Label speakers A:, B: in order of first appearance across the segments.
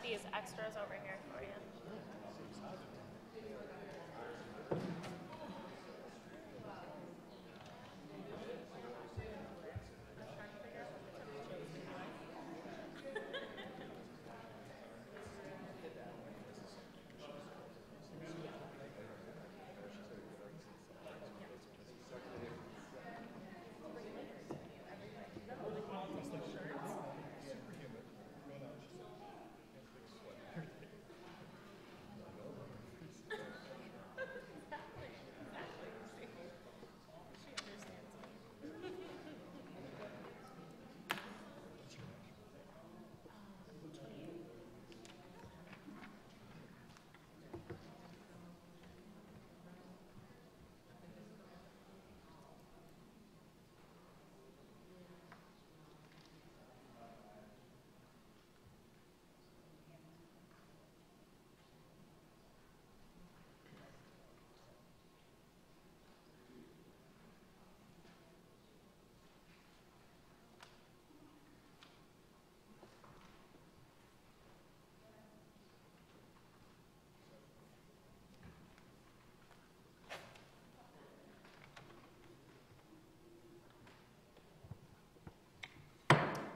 A: these extras over here for you.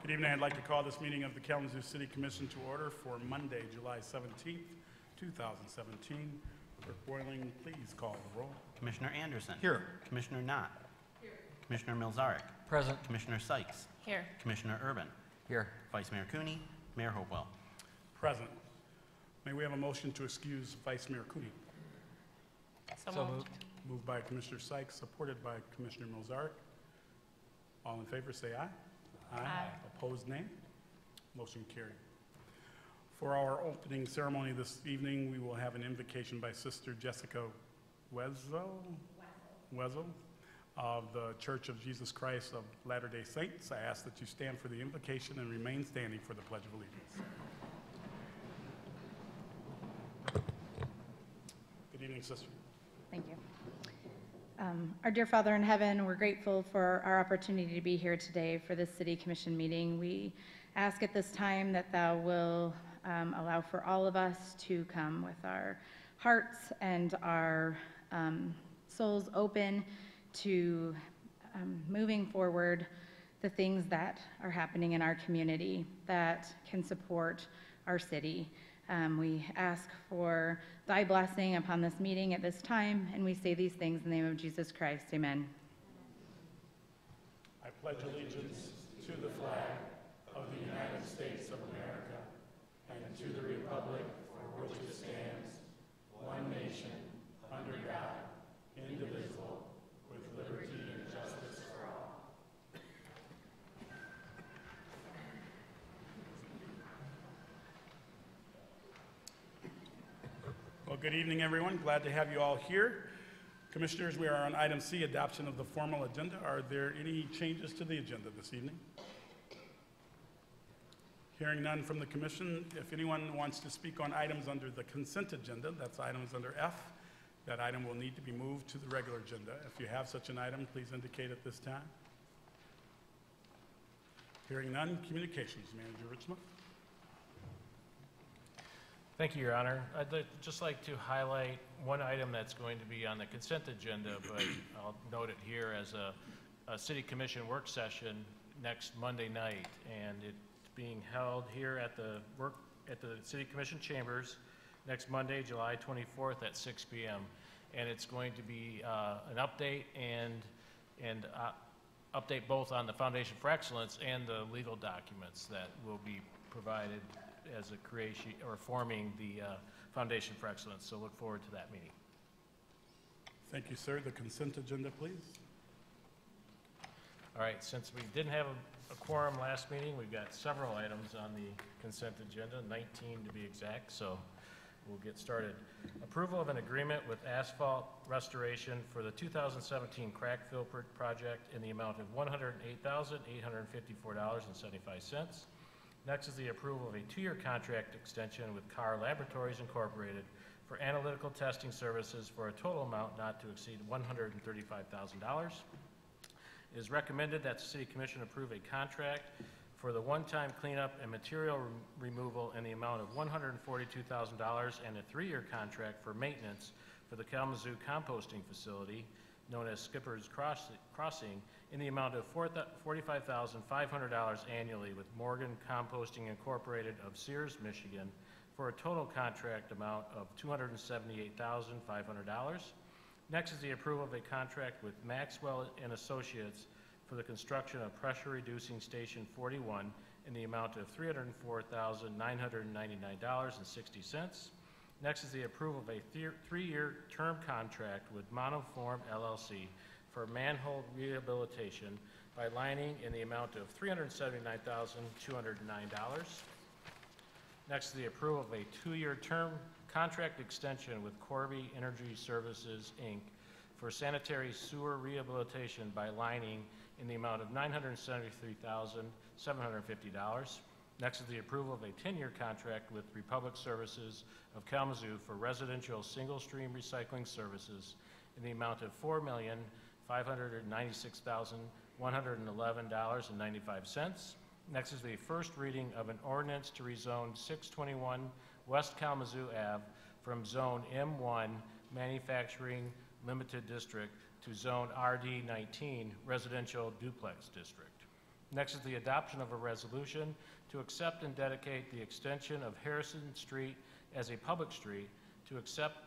B: Good evening. I'd like to call this meeting of the Kalamazoo City Commission to order for Monday, July 17th, 2017. Clerk Boyling, please call the roll.
C: Commissioner Anderson.
D: Here.
C: Commissioner Knott. Here. Commissioner Milzarek.
D: Present.
C: Commissioner Sykes.
A: Here.
C: Commissioner Urban.
D: Here.
C: Vice Mayor Cooney. Mayor Hopewell.
B: Present. May we have a motion to excuse Vice Mayor Cooney?
A: So moved.
B: Moved by Commissioner Sykes, supported by Commissioner Milzarek. All in favor, say aye.
A: Aye.
B: Opposed, nay. Motion carried. For our opening ceremony this evening, we will have an invocation by Sister Jessica Wetzel of the Church of Jesus Christ of Latter-day Saints. I ask that you stand for the invocation and remain standing for the Pledge of Allegiance. Good evening, Sister.
E: Thank you. Our dear Father in heaven, we're grateful for our opportunity to be here today for this City Commission meeting. We ask at this time that Thou will allow for all of us to come with our hearts and our souls open to moving forward the things that are happening in our community that can support our city. We ask for Thy blessing upon this meeting at this time, and we say these things in the name of Jesus Christ. Amen.
B: I pledge allegiance to the flag of the United States of America and to the republic for which it stands, one nation, under God, indivisible, with liberty and justice for all. Well, good evening, everyone. Glad to have you all here. Commissioners, we are on item C, adoption of the formal agenda. Are there any changes to the agenda this evening? Hearing none from the commission, if anyone wants to speak on items under the consent agenda, that's items under F, that item will need to be moved to the regular agenda. If you have such an item, please indicate at this time. Hearing none, communications, Manager Richmond.
F: Thank you, Your Honor. I'd just like to highlight one item that's going to be on the consent agenda, but I'll note it here as a City Commission work session next Monday night, and it's being held here at the City Commission chambers next Monday, July 24th at 6 p.m. And it's going to be an update and update both on the Foundation for Excellence and the legal documents that will be provided as a creation or forming the Foundation for Excellence. So look forward to that meeting.
B: Thank you, sir. The consent agenda, please.
F: All right, since we didn't have a quorum last meeting, we've got several items on the consent agenda, 19 to be exact, so we'll get started. Approval of an agreement with Asphalt Restoration for the 2017 crack fill project in the amount of $108,854.75. Next is the approval of a 2-year contract extension with Carr Laboratories Incorporated for analytical testing services for a total amount not to exceed $135,000. It is recommended that the City Commission approve a contract for the one-time cleanup and material removal in the amount of $142,000 and a 3-year contract for maintenance for the Kalamazoo composting facility, known as Skipper's Crossing, in the amount of $45,500 annually with Morgan Composting Incorporated of Sears, Michigan, for a total contract amount of $278,500. Next is the approval of a contract with Maxwell and Associates for the construction of Pressure Reducing Station 41 in the amount of $304,999.60. Next is the approval of a 3-year term contract with Monoform LLC for manhole rehabilitation by lining in the amount of $379,209. Next is the approval of a 2-year term contract extension with Corby Energy Services, Inc. for sanitary sewer rehabilitation by lining in the amount of $973,750. Next is the approval of a 10-year contract with Republic Services of Kalamazoo for residential single-stream recycling services in the amount of $4,596,111.95. Next is the first reading of an ordinance to rezone 621 West Kalamazoo Ave from Zone M1 Manufacturing Limited District to Zone RD19 Residential Duplex District. Next is the adoption of a resolution to accept and dedicate the extension of Harrison Street as a public street, to accept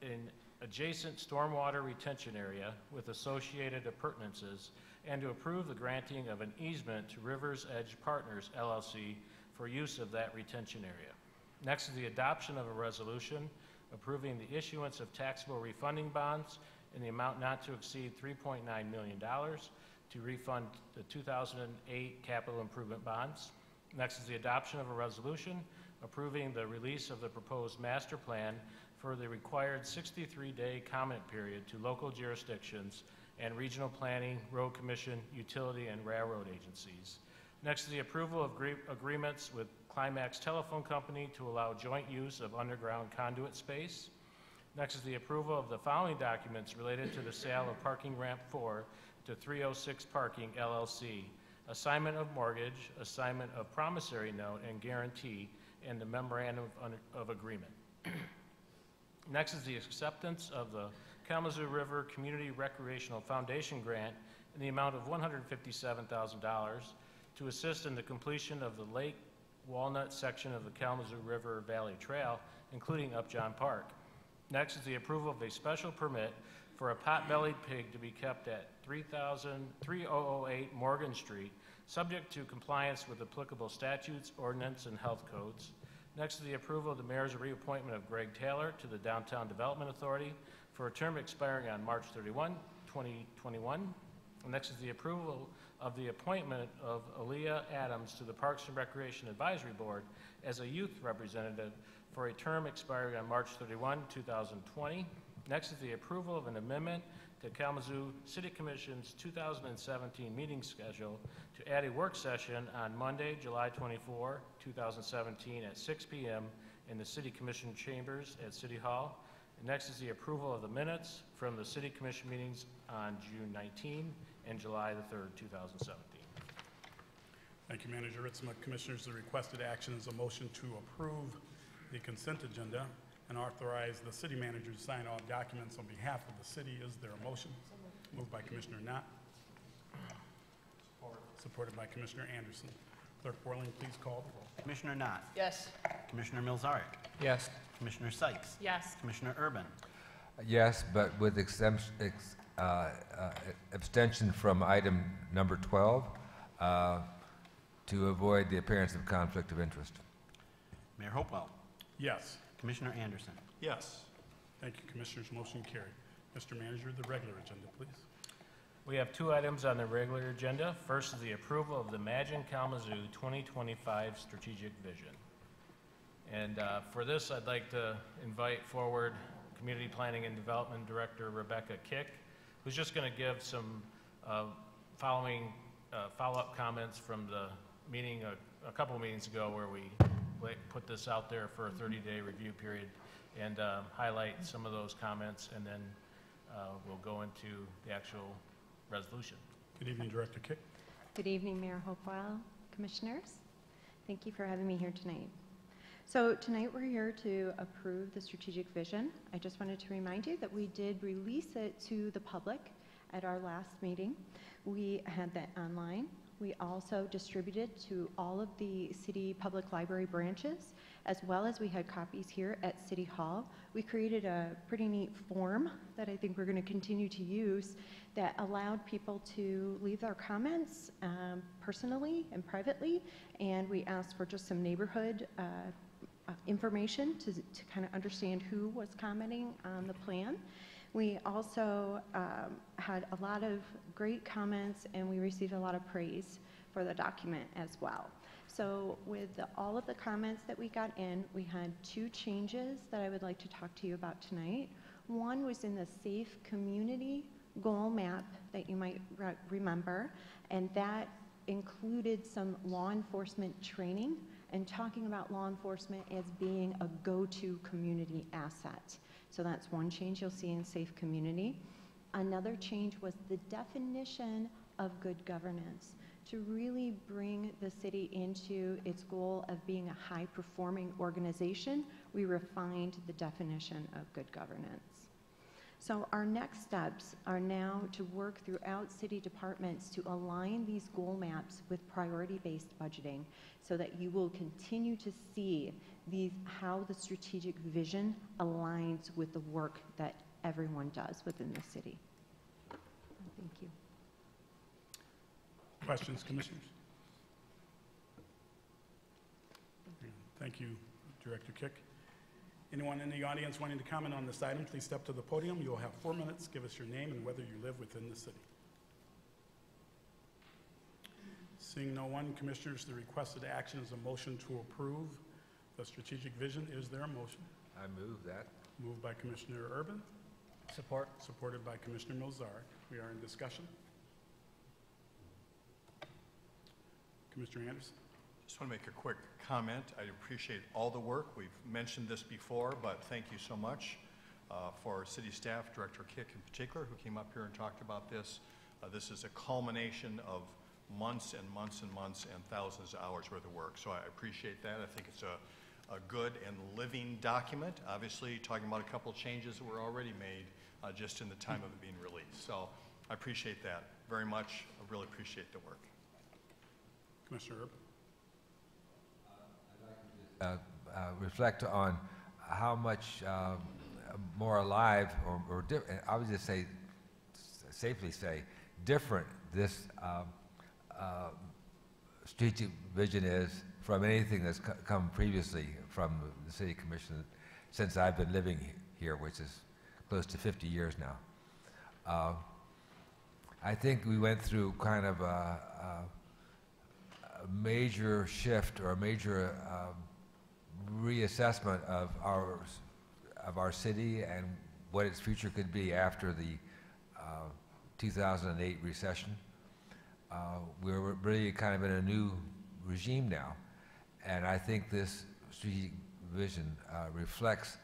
F: an adjacent stormwater retention area with associated appurtenances, and to approve the granting of an easement to Rivers Edge Partners, LLC, for use of that retention area. Next is the adoption of a resolution approving the issuance of taxable refunding bonds in the amount not to exceed $3.9 million to refund the 2008 capital improvement bonds. Next is the adoption of a resolution approving the release of the proposed master plan for the required 63-day comment period to local jurisdictions and regional planning, road commission, utility, and railroad agencies. Next is the approval of agreements with Climax Telephone Company to allow joint use of underground conduit space. Next is the approval of the following documents related to the sale of parking ramp 4 to 306 Parking, LLC, assignment of mortgage, assignment of promissory note and guarantee, and the memorandum of agreement. Next is the acceptance of the Kalamazoo River Community Recreational Foundation grant in the amount of $157,000 to assist in the completion of the Lake Walnut section of the Kalamazoo River Valley Trail, including Upjohn Park. Next is the approval of a special permit for a pot-bellied pig to be kept at 3008 Morgan Street, subject to compliance with applicable statutes, ordinance, and health codes. Next is the approval of the mayor's reappointment of Greg Taylor to the Downtown Development Authority for a term expiring on March 31, 2021. And next is the approval of the appointment of Aaliyah Adams to the Parks and Recreation Advisory Board as a youth representative for a term expiring on March 31, 2020. Next is the approval of an amendment to Kalamazoo City Commission's 2017 meeting schedule to add a work session on Monday, July 24, 2017 at 6 p.m. in the City Commission chambers at City Hall. And next is the approval of the minutes from the City Commission meetings on June 19 and July the 3rd, 2017.
B: Thank you, Manager Ritzma. Commissioners, the requested action is a motion to approve the consent agenda and authorize the city manager to sign all documents on behalf of the city. Is there a motion? Moved by Commissioner Knott. Supported by Commissioner Anderson. Clerk Borling, please call the roll.
C: Commissioner Knott.
A: Yes.
C: Commissioner Milzarek.
D: Yes.
C: Commissioner Sykes.
A: Yes.
C: Commissioner Urban.
D: Yes, but with abstention from item number 12 to avoid the appearance of conflict of interest.
C: Mayor Hopewell.
B: Yes.
C: Commissioner Anderson.
B: Yes. Thank you, Commissioners. Motion carried. Mr. Manager, the regular agenda, please.
F: We have 2 items on the regular agenda. First is the approval of the Imagine Kalamazoo 2025 Strategic Vision. And for this, I'd like to invite forward Community Planning and Development Director Rebecca Kick, who's just going to give some follow-up comments from the meeting a couple of meetings ago where we put this out there for a 30-day review period and highlight some of those comments, and then we'll go into the actual resolution.
B: Good evening, Director Kick.
G: Good evening, Mayor Hopewell, Commissioners. Thank you for having me here tonight. So tonight we're here to approve the strategic vision. I just wanted to remind you that we did release it to the public at our last meeting. We had that online. We also distributed to all of the city public library branches, as well as we had copies here at City Hall. We created a pretty neat form that I think we're going to continue to use that allowed people to leave their comments personally and privately, and we asked for just some neighborhood information to kind of understand who was commenting on the plan. We also had a lot of great comments, and we received a lot of praise for the document as well. So with all of the comments that we got in, we had 2 changes that I would like to talk to you about tonight. One was in the safe community goal map that you might remember, and that included some law enforcement training and talking about law enforcement as being a go-to community asset. So that's one change you'll see in safe community. Another change was the definition of good governance. To really bring the city into its goal of being a high-performing organization, we refined the definition of good governance. So our next steps are now to work throughout city departments to align these goal maps with priority-based budgeting so that you will continue to see how the strategic vision aligns with the work that everyone does within the city. Thank you.
B: Questions, Commissioners? Thank you, Director Kick. Anyone in the audience wanting to comment on this item, please step to the podium. You'll have 4 minutes. Give us your name and whether you live within the city. Seeing no one, Commissioners, the requested action is a motion to approve the strategic vision. Is there a motion?
D: I move that.
B: Moved by Commissioner Urban.
C: Support.
B: Supported by Commissioner Milzarek. We are in discussion. Commissioner Anderson.
H: Just want to make a quick comment. I appreciate all the work. We've mentioned this before, but thank you so much for city staff, Director Kick in particular, who came up here and talked about this. This is a culmination of months and months and months and thousands of hours worth of work. So I appreciate that. I think it's a good and living document. Obviously, talking about a couple of changes that were already made just in the time of it being released. So I appreciate that very much. I really appreciate the work.
B: Commissioner Urban.
D: Reflect on how much more alive, or I would just say, safely say, different this strategic vision is from anything that's come previously from the City Commission since I've been living here, which is close to 50 years now. I think we went through kind of a major shift or a major reassessment of our city and what its future could be after the 2008 recession. We're really kind of in a new regime now, and I think this strategic vision reflects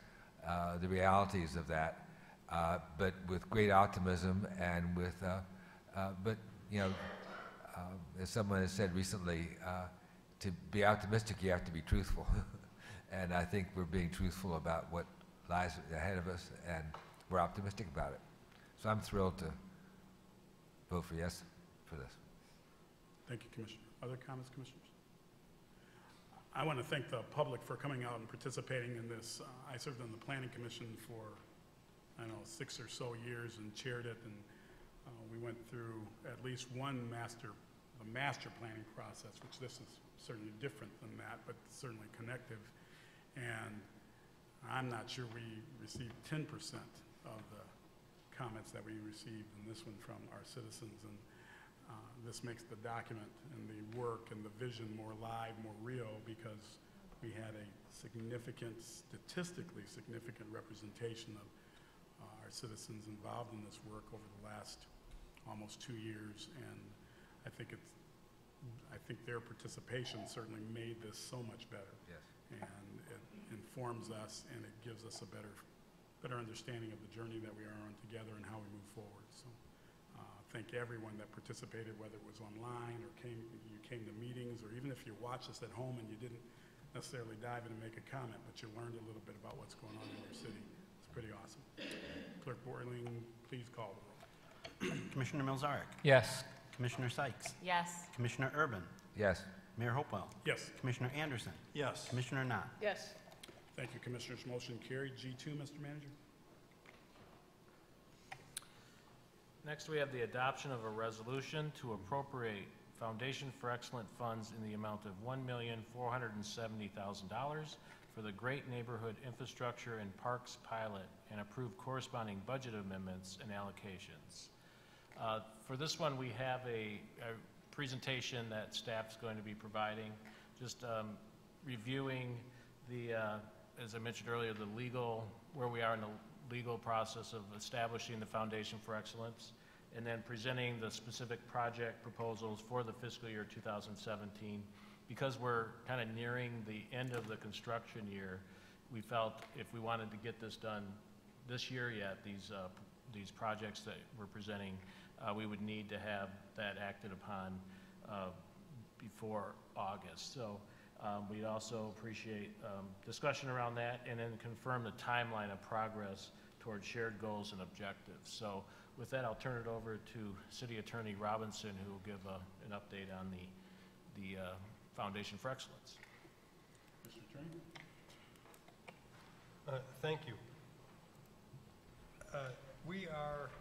D: the realities of that, but with great optimism and with, but you know, as someone has said recently, to be optimistic, you have to be truthful. And I think we're being truthful about what lies ahead of us, and we're optimistic about it. So I'm thrilled to vote for yes for this.
B: Thank you, Commissioner. Other comments, Commissioners? I want to thank the public for coming out and participating in this. I served on the Planning Commission for, I don't know, 6 or so years and chaired it, and we went through at least one the master planning process, which this is certainly different than that, but certainly connective. And I'm not sure we received 10% of the comments that we received in this one from our citizens. And this makes the document and the work and the vision more live, more real, because we had a statistically significant representation of our citizens involved in this work over the last almost 2 years. And I think their participation certainly made this so much better.
D: Yes.
B: And it informs us, and it gives us a better understanding of the journey that we are on together and how we move forward. So thank everyone that participated, whether it was online or you came to meetings, or even if you watched us at home and you didn't necessarily dive in and make a comment, but you learned a little bit about what's going on in your city. It's pretty awesome. Clerk Borling, please call the roll.
C: Commissioner Milzarek.
I: Yes.
C: Commissioner Sykes.
A: Yes.
C: Commissioner Urban.
D: Yes.
C: Mayor Hopewell.
B: Yes.
C: Commissioner Anderson.
H: Yes.
C: Commissioner Knott.
A: Yes.
B: Thank you, Commissioners. Motion carried. G2, Mr. Manager.
F: Next, we have the adoption of a resolution to appropriate Foundation for Excellent funds in the amount of $1,470,000 for the Great Neighborhood Infrastructure and Parks Pilot, and approve corresponding budget amendments and allocations. For this one, we have a presentation that staff's going to be providing, just reviewing the, as I mentioned earlier, the legal, where we are in the legal process of establishing the Foundation for Excellence, and then presenting the specific project proposals for the fiscal year 2017. Because we're kind of nearing the end of the construction year, we felt if we wanted to get this done this year yet, these projects that we're presenting, we would need to have that acted upon before August. So we'd also appreciate discussion around that, and then confirm the timeline of progress towards shared goals and objectives. So with that, I'll turn it over to City Attorney Robinson, who will give an update on the Foundation for Excellence.
B: Mr. Attorney.
I: Thank you. We are,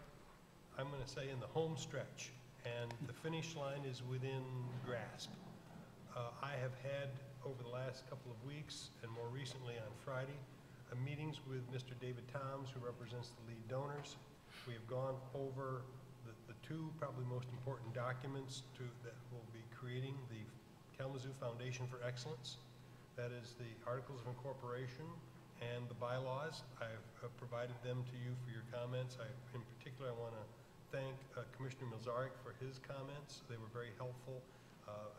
I: I'm going to say, in the home stretch, and the finish line is within grasp. I have had, over the last couple of weeks, and more recently on Friday, meetings with Mr. David Toms, who represents the lead donors. We have gone over the two probably most important documents that will be creating the Kalamazoo Foundation for Excellence. That is the Articles of Incorporation and the bylaws. I've provided them to you for your comments. In particular, I want to thank Commissioner Milzarek for his comments. They were very helpful.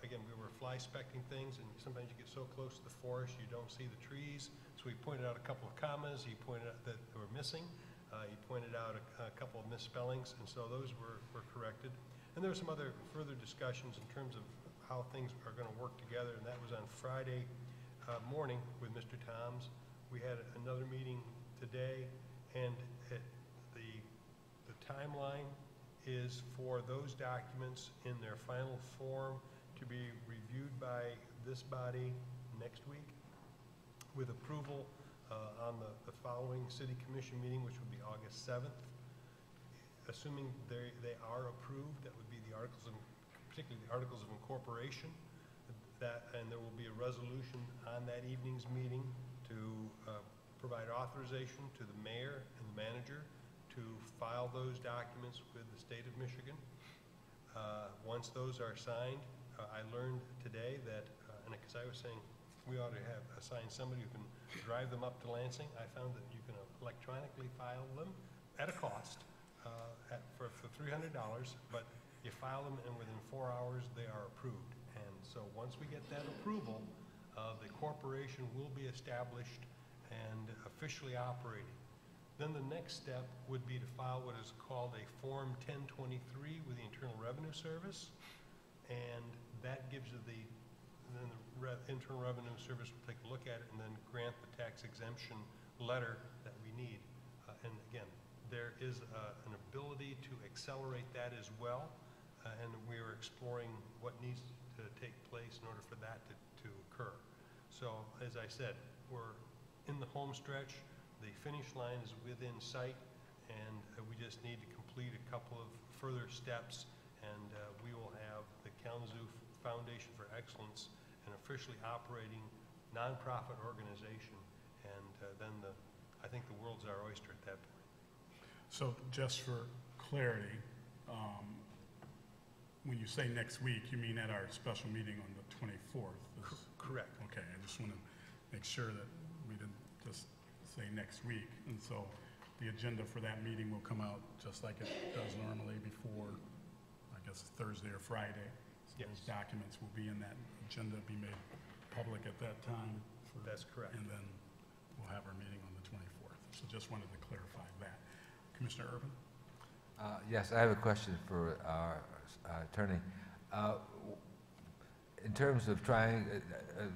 I: Again, we were fly-specking things, and sometimes you get so close to the forest you don't see the trees. So he pointed out a couple of commas. He pointed out that they were missing. He pointed out a couple of misspellings, and so those were corrected. And there were some other further discussions in terms of how things are going to work together, and that was on Friday morning with Mr. Toms. We had another meeting today, and the timeline is for those documents in their final form to be reviewed by this body next week with approval on the following City Commission meeting, which would be August 7th. Assuming they are approved, that would be the articles, particularly the Articles of Incorporation, and there will be a resolution on that evening's meeting to provide authorization to the mayor and the manager to file those documents with the state of Michigan. Once those are signed, I learned today that, and because I was saying we ought to have assigned somebody who can drive them up to Lansing, I found that you can electronically file them at a cost for $300, but you file them and within 4 hours they are approved. And so once we get that approval, the corporation will be established and officially operating. Then the next step would be to file what is called a Form 1023 with the Internal Revenue Service, and that gives you then the Internal Revenue Service will take a look at it and then grant the tax exemption letter that we need. And again, there is an ability to accelerate that as well, and we are exploring what needs to take place in order for that to occur. So, as I said, we're in the home stretch. The finish line is within sight, and we just need to complete a couple of further steps, and we will have the Kalamazoo Foundation for Excellence, an officially operating nonprofit organization, and then I think the world's our oyster at that point.
B: So just for clarity, when you say next week, you mean at our special meeting on the 24th?
I: Correct.
B: Okay, I just want to make sure that we didn't just say next week. And so the agenda for that meeting will come out just like it does normally before, I guess, Thursday or Friday. So
I: Yes.
B: those documents will be in that agenda, be made public at that time.
I: That's correct.
B: And then we'll have our meeting on the 24th. So just wanted to clarify that. Commissioner Urban?
D: Yes, I have a question for our attorney. In terms of trying,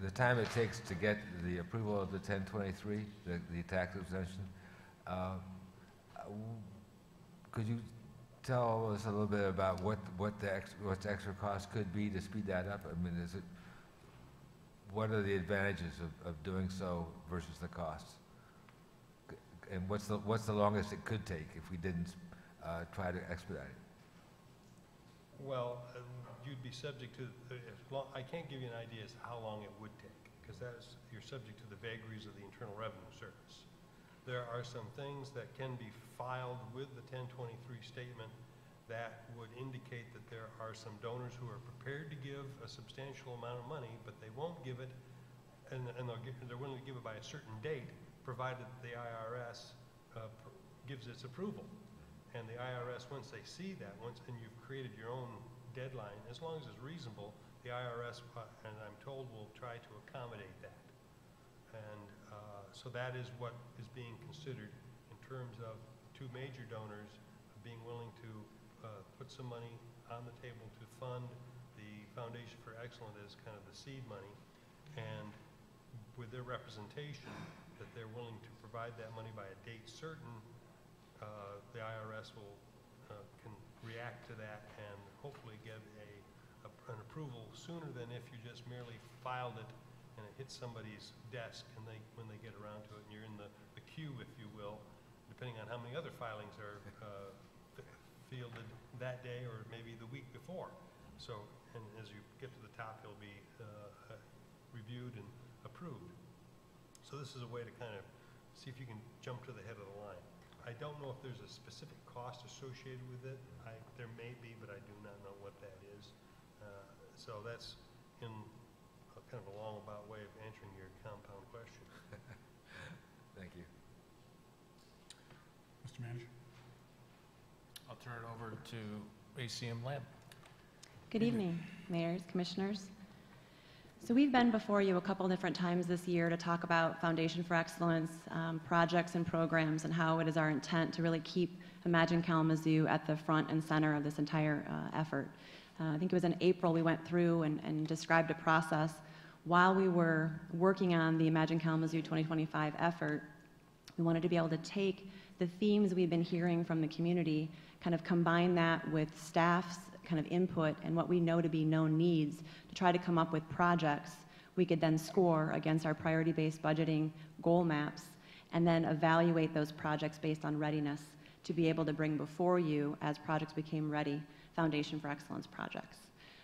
D: the time it takes to get the approval of the 1023, the tax exemption, could you tell us a little bit about what the extra cost could be to speed that up? I mean, what are the advantages of doing so versus the costs? And what's the longest it could take if we didn't try to expedite it?
I: Well, you'd be subject to, I can't give you an idea as to how long it would take, because you're subject to the vagaries of the Internal Revenue Service. There are some things that can be filed with the 1023 statement that would indicate that there are some donors who are prepared to give a substantial amount of money, but they won't give it, and they're willing to give it by a certain date, provided the IRS gives its approval. And the IRS, once they see that, and you've created your own deadline, as long as it's reasonable, the IRS, and I'm told, will try to accommodate that. And so that is what is being considered in terms of two major donors being willing to put some money on the table to fund the Foundation for Excellence as kind of the seed money, and with their representation that they're willing to provide that money by a date certain, the IRS can react to that and hopefully get an approval sooner than if you just merely filed it and it hits somebody's desk and when they get around to it, and you're in the queue, if you will, depending on how many other filings are fielded that day or maybe the week before. So, and as you get to the top, it'll be reviewed and approved. So this is a way to kind of see if you can jump to the head of the line. I don't know if there's a specific cost associated with it. There may be, but I do not know what that is. So that's in a kind of a long about way of answering your compound question.
D: Thank you.
B: Mr. Manager?
F: I'll turn it over to ACM Lab.
J: Good evening, mayors, commissioners. So we've been before you a couple different times this year to talk about Foundation for Excellence projects and programs, and how it is our intent to really keep Imagine Kalamazoo at the front and center of this entire effort. I think it was in April we went through and described a process while we were working on the Imagine Kalamazoo 2025 effort. We wanted to be able to take the themes we've been hearing from the community, kind of combine that with staff's kind of input and what we know to be known needs to try to come up with projects we could then score against our priority-based budgeting goal maps, and then evaluate those projects based on readiness to be able to bring before you as projects became ready, Foundation for Excellence projects.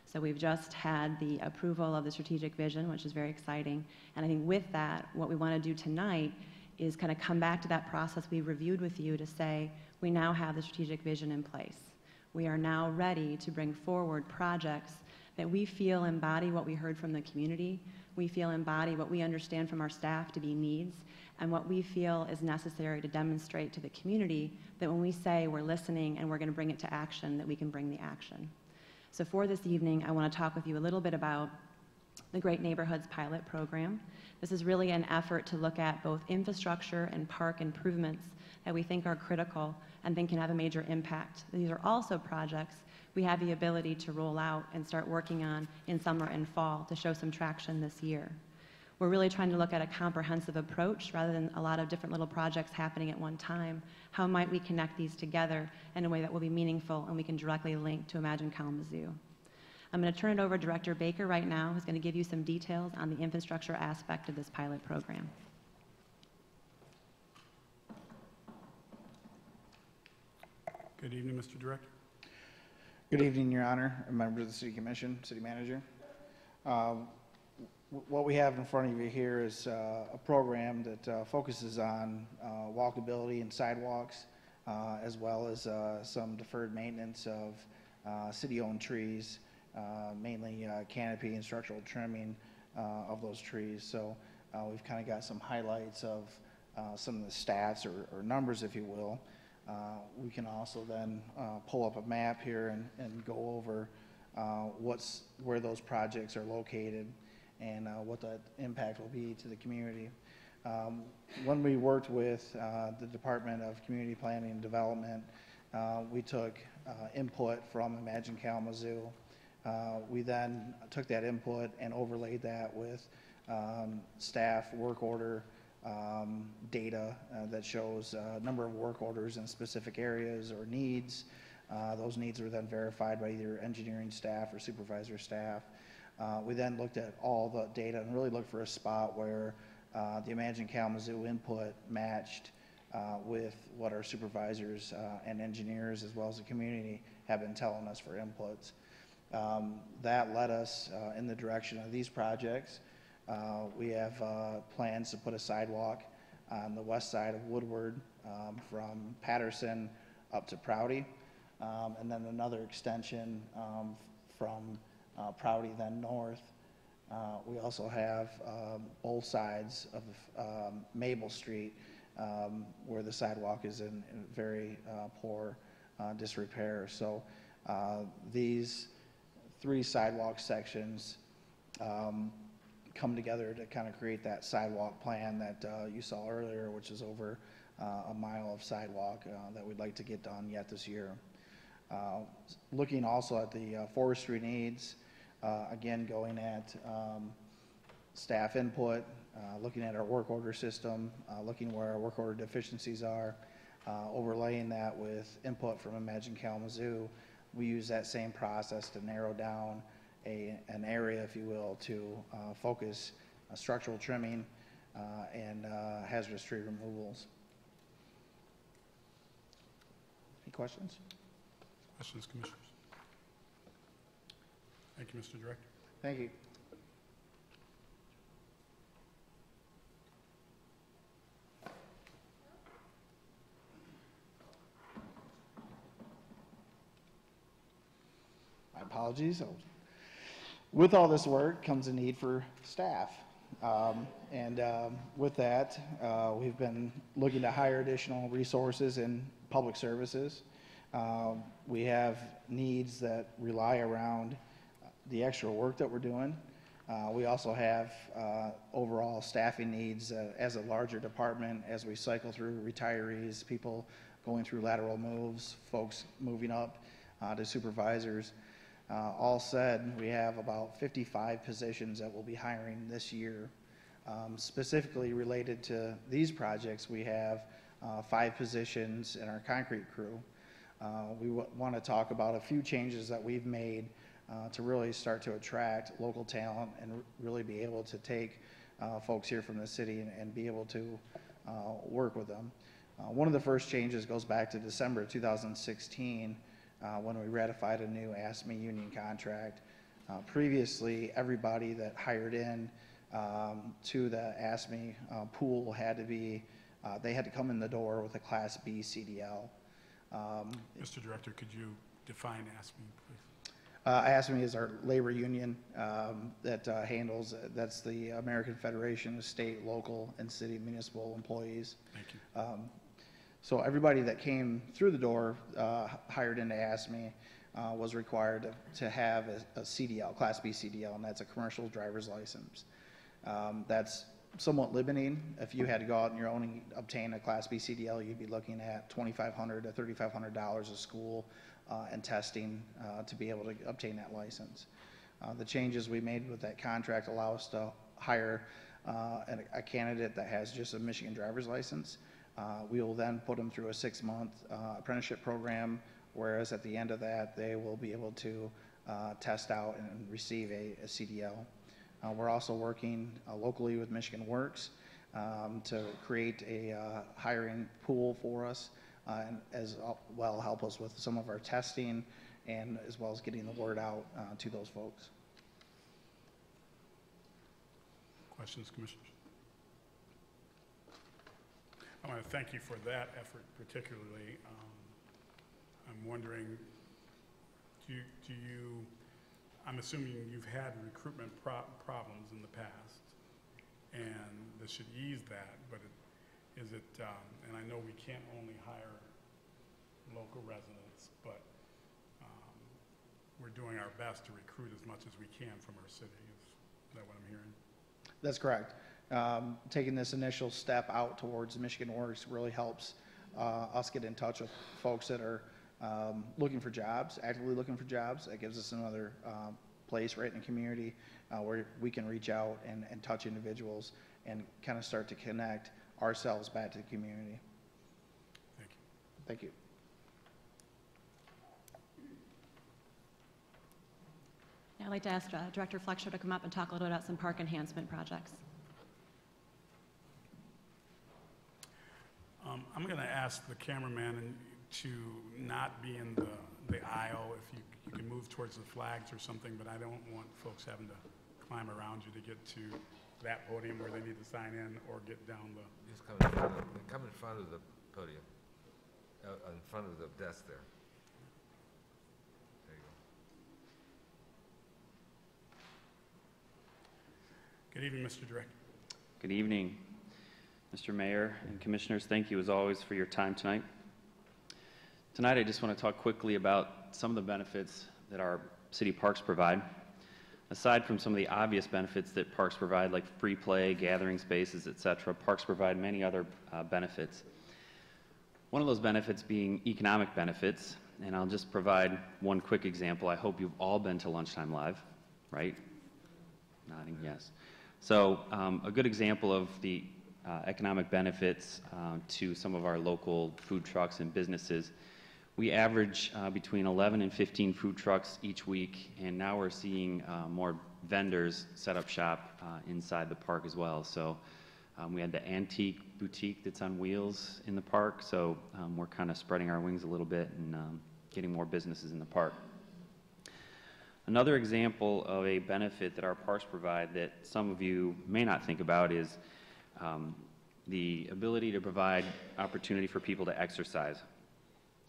J: So we've just had the approval of the strategic vision, which is very exciting. And I think with that, what we want to do tonight is kind of come back to that process we reviewed with you to say, we now have the strategic vision in place. We are now ready to bring forward projects that we feel embody what we heard from the community, we feel embody what we understand from our staff to be needs, and what we feel is necessary to demonstrate to the community that when we say we're listening and we're going to bring it to action, that we can bring the action. So for this evening, I want to talk with you a little bit about the Great Neighborhoods Pilot Program. This is really an effort to look at both infrastructure and park improvements that we think are critical and think can have a major impact. These are also projects we have the ability to roll out and start working on in summer and fall to show some traction this year. We're really trying to look at a comprehensive approach rather than a lot of different little projects happening at one time. How might we connect these together in a way that will be meaningful and we can directly link to Imagine Kalamazoo? I'm going to turn it over to Director Baker right now, who's going to give you some details on the infrastructure aspect of this pilot program.
B: Good evening, Mr. Director.
K: Good evening, Your Honor, and members of the City Commission, City Manager. What we have in front of you here is a program that focuses on walkability and sidewalks, as well as some deferred maintenance of city-owned trees, mainly canopy and structural trimming of those trees. So we've kind of got some highlights of some of the stats or numbers, if you will. We can also then pull up a map here and go over where those projects are located and what that impact will be to the community. When we worked with the Department of Community Planning and Development, We took input from Imagine Kalamazoo. We then took that input and overlaid that with staff work order data that shows number of work orders in specific areas or needs. Those needs were then verified by either engineering staff or supervisor staff. We then looked at all the data and really looked for a spot where the Imagine Kalamazoo input matched with what our supervisors and engineers, as well as the community, have been telling us for inputs. That led us in the direction of these projects. We have plans to put a sidewalk on the west side of Woodward from Patterson up to Prouty, and then another extension from Prouty then north. We also have both sides of Maple Street where the sidewalk is in very poor disrepair. So these 3 sidewalk sections come together to kind of create that sidewalk plan that you saw earlier, which is over a mile of sidewalk that we'd like to get done yet this year. Looking also at the forestry needs, again going at staff input, looking at our work order system, looking where our work order deficiencies are, overlaying that with input from Imagine Kalamazoo. We use that same process to narrow down an area, if you will, to focus structural trimming and hazardous tree removals. Any questions?
B: Questions, Commissioners? Thank you, Mr. Director.
K: Thank you. My apologies. With all this work comes a need for staff. With that, we've been looking to hire additional resources in public services. We have needs that rely around the extra work that we're doing. We also have overall staffing needs as a larger department as we cycle through retirees, people going through lateral moves, folks moving up to supervisors. All said, we have about 55 positions that we'll be hiring this year. Specifically related to these projects, we have 5 positions in our concrete crew. We want to talk about a few changes that we've made to really start to attract local talent and really be able to take folks here from the city and be able to work with them. One of the first changes goes back to December 2016 when we ratified a new ASME union contract. Previously, everybody that hired in to the ASME pool had to be, they had to come in the door with a Class B CDL.
B: Mr. Director, could you define ASME, please?
K: ASME is our labor union that handles, that's the American Federation of State, Local, and City Municipal Employees.
B: Thank you.
K: So everybody that came through the door, hired into ASME, was required to have a CDL, Class B CDL, and that's a commercial driver's license. That's somewhat limiting. If you had to go out on your own and obtain a Class B CDL, you'd be looking at $2,500 to $3,500 of school and testing to be able to obtain that license. The changes we made with that contract allow us to hire a candidate that has just a Michigan driver's license. We will then put them through a 6-month apprenticeship program, whereas at the end of that, they will be able to test out and receive a CDL. We're also working locally with Michigan Works to create a hiring pool for us and as well help us with some of our testing and as well as getting the word out to those folks.
B: Questions, Commissioners? I want to thank you for that effort particularly. I'm wondering, I'm assuming you've had recruitment problems in the past, and this should ease that, but and I know we can't only hire local residents, but we're doing our best to recruit as much as we can from our city. Is that what I'm hearing?
K: That's correct. Taking this initial step out towards Michigan Works really helps us get in touch with folks that are looking for jobs, actively looking for jobs. That gives us another place right in the community where we can reach out and touch individuals and kind of start to connect ourselves back to the community.
B: Thank you.
K: Thank you.
J: Now I'd like to ask Director Fletcher to come up and talk a little bit about some park enhancement projects.
B: I'm going to ask the cameraman to not be in the aisle. If you can move towards the flags or something, but I don't want folks having to climb around you to get to that podium where they need to sign in or get down the...
D: Just come in front of the podium, in front of the desk there. There you go.
B: Good evening, Mr. Director.
L: Good evening, Mr. Mayor and Commissioners. Thank you as always for your time tonight. Tonight I just want to talk quickly about some of the benefits that our city parks provide. Aside from some of the obvious benefits that parks provide, like free play, gathering spaces, etc., parks provide many other benefits. One of those benefits being economic benefits, and I'll just provide one quick example. I hope you've all been to Lunchtime Live, right? Nodding, yes. So a good example of the economic benefits to some of our local food trucks and businesses. We average between 11 and 15 food trucks each week, and now we're seeing more vendors set up shop inside the park as well. So we had the antique boutique that's on wheels in the park, so we're kind of spreading our wings a little bit and getting more businesses in the park. Another example of a benefit that our parks provide that some of you may not think about is the ability to provide opportunity for people to exercise.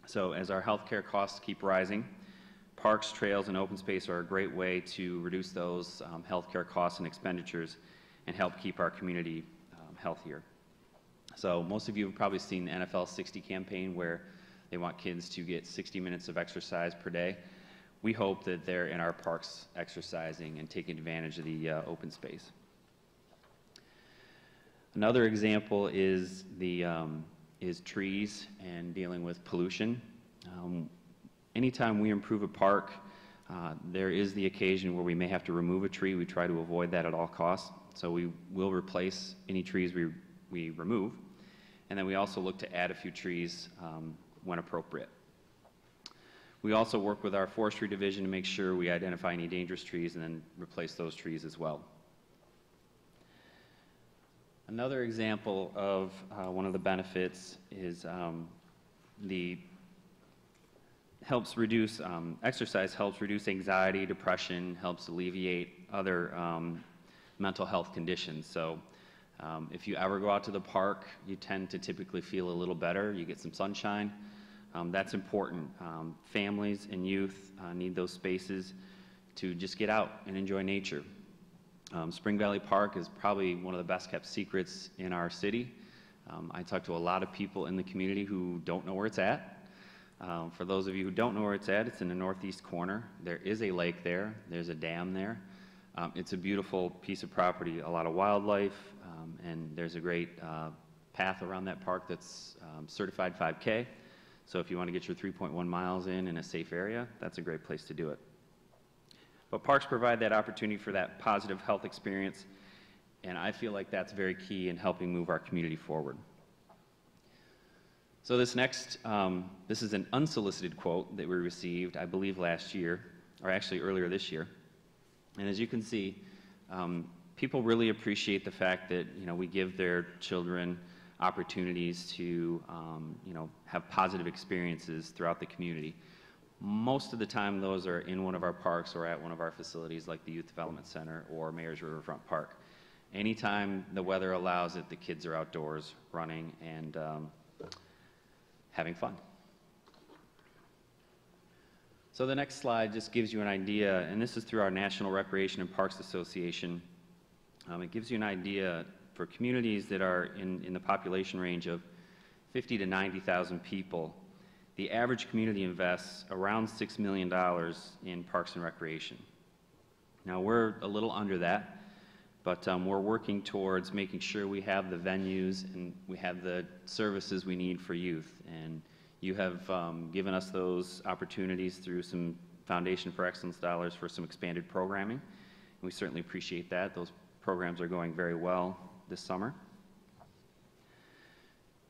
L: So as our healthcare costs keep rising, parks, trails, and open space are a great way to reduce those healthcare costs and expenditures and help keep our community healthier. So most of you have probably seen the NFL 60 campaign where they want kids to get 60 minutes of exercise per day. We hope that they're in our parks exercising and taking advantage of the open space. Another example is trees and dealing with pollution. Anytime we improve a park, there is the occasion where we may have to remove a tree. We try to avoid that at all costs. So we will replace any trees we remove. And then we also look to add a few trees when appropriate. We also work with our forestry division to make sure we identify any dangerous trees and then replace those trees as well. Another example of one of the benefits is exercise helps reduce anxiety, depression, helps alleviate other mental health conditions. So if you ever go out to the park, you tend to typically feel a little better. You get some sunshine. That's important. Families and youth need those spaces to just get out and enjoy nature. Spring Valley Park is probably one of the best kept secrets in our city. I talk to a lot of people in the community who don't know where it's at. For those of you who don't know where it's at, it's in the northeast corner. There is a lake there. There's a dam there. It's a beautiful piece of property, a lot of wildlife, and there's a great path around that park that's certified 5K. So if you want to get your 3.1 miles in a safe area, that's a great place to do it. But parks provide that opportunity for that positive health experience, and I feel like that's very key in helping move our community forward. So this next, this is an unsolicited quote that we received, I believe last year, or actually earlier this year. And as you can see, people really appreciate the fact that, we give their children opportunities to, have positive experiences throughout the community. Most of the time, those are in one of our parks or at one of our facilities like the Youth Development Center or Mayor's Riverfront Park. Anytime the weather allows it, the kids are outdoors running and having fun. So the next slide just gives you an idea, and this is through our National Recreation and Parks Association. It gives you an idea for communities that are in the population range of 50 to 90,000 people. The average community invests around $6 million in parks and recreation. Now, we're a little under that, but we're working towards making sure we have the venues and we have the services we need for youth. And You have given us those opportunities through some Foundation for Excellence dollars for some expanded programming. And we certainly appreciate that. Those programs are going very well this summer.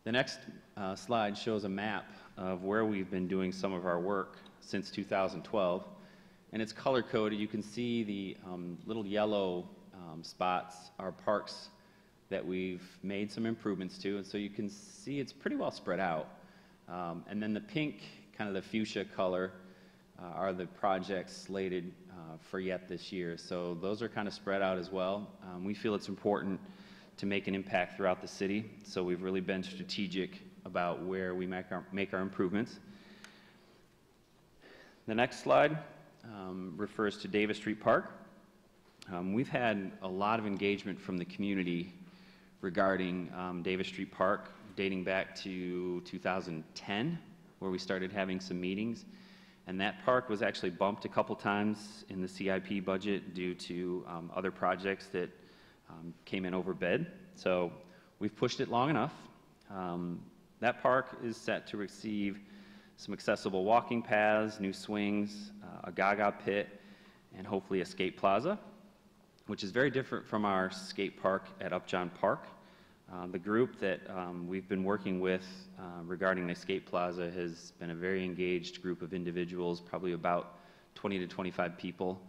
L: The next slide shows a map of where we've been doing some of our work since 2012. And it's color-coded. You can see the little yellow spots are parks that we've made some improvements to. And so you can see it's pretty well spread out. And then the pink, kind of the fuchsia color, are the projects slated for yet this year. So those are kind of spread out as well. We feel it's important to make an impact throughout the city. So we've really been strategic about where we make our improvements. The next slide refers to Davis Street Park. We've had a lot of engagement from the community regarding Davis Street Park, dating back to 2010, where we started having some meetings. And that park was actually bumped a couple times in the CIP budget due to other projects that came in over bid. So we've pushed it long enough. That park is set to receive some accessible walking paths, new swings, a gaga pit, and hopefully a skate plaza, which is very different from our skate park at Upjohn Park. The group that we've been working with regarding the skate plaza has been a very engaged group of individuals, probably about 20 to 25 people.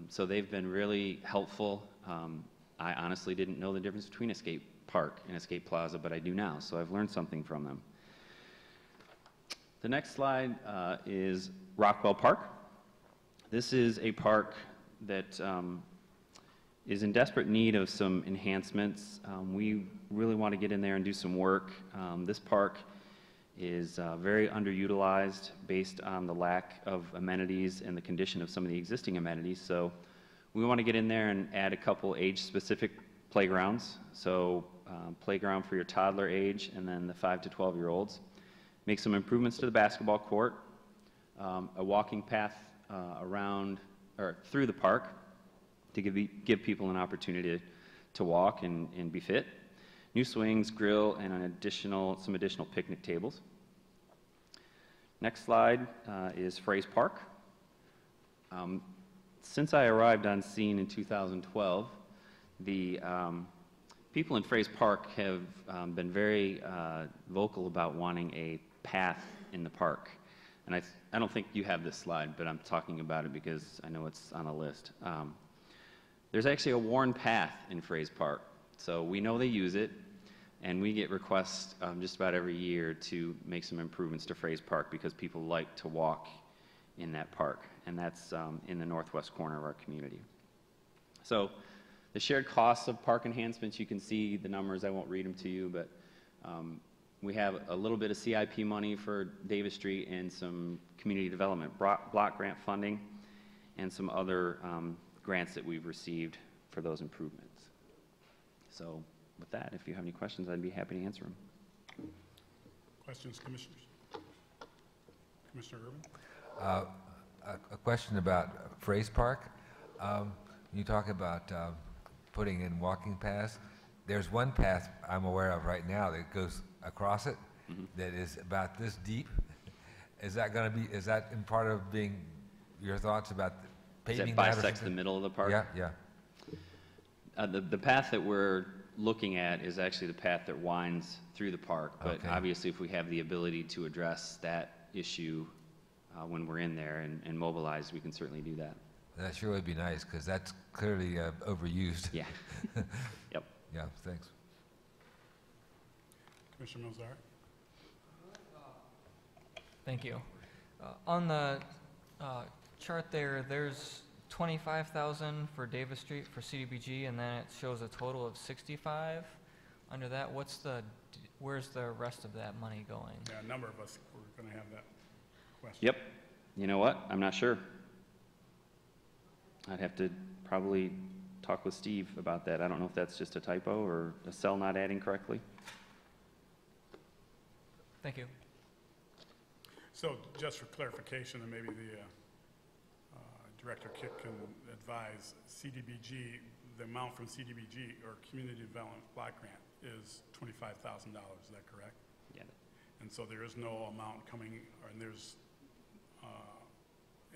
L: So they've been really helpful. I honestly didn't know the difference between a skate park and a skate plaza, but I do now, so I've learned something from them. The next slide is Rockwell Park. This is a park that is in desperate need of some enhancements. We really want to get in there and do some work. This park is very underutilized based on the lack of amenities and the condition of some of the existing amenities. So we want to get in there and add a couple age-specific playgrounds. So playground for your toddler age and then the 5 to 12-year-olds. Make some improvements to the basketball court, a walking path around or through the park to give people an opportunity to walk and be fit. New swings, grill, and some additional picnic tables. Next slide is Fraze Park. Since I arrived on scene in 2012, the people in Fraze Park have been very vocal about wanting a path in the park. And I don't think you have this slide, but I'm talking about it because I know it's on a list. There's actually a worn path in Fraze Park. So we know they use it, and we get requests just about every year to make some improvements to Fraze Park because people like to walk in that park, and that's in the northwest corner of our community. So the shared costs of park enhancements, you can see the numbers. I won't read them to you, but we have a little bit of CIP money for Davis Street and some community development block grant funding and some other grants that we've received for those improvements. So with that, if you have any questions, I'd be happy to answer them.
B: Questions, commissioners? Commissioner Urban?
D: A question about Fraze Park. You talk about putting in walking paths. There's one path I'm aware of right now that goes across it that is about this deep. Is that going to be, is that in part of being your thoughts about paving that?
L: Does that bisects the middle of the park?
D: Yeah, yeah.
L: The path that we're looking at is actually the path that winds through the park, but
D: Okay.
L: obviously if we have the ability to address that issue when we're in there and mobilized, we can certainly do that.
D: That sure would be nice, because that's clearly overused.
L: Yeah. Yep.
D: Yeah, thanks.
B: Commissioner Milzar?
M: Thank you. On the chart there, there's 25,000 for Davis Street for CDBG, and then it shows a total of 65. Under that, where's the rest of that money going?
B: Yeah, a number of us were going to have that question.
L: Yep. You know what? I'm not sure. I'd have to probably talk with Steve about that. I don't know if that's just a typo or a cell not adding correctly.
M: Thank you.
B: So just for clarification, and maybe the Director Kitt can advise, CDBG, the amount from CDBG or Community Development Block Grant is $25,000, is that correct?
L: Yeah.
B: And so there is no amount coming,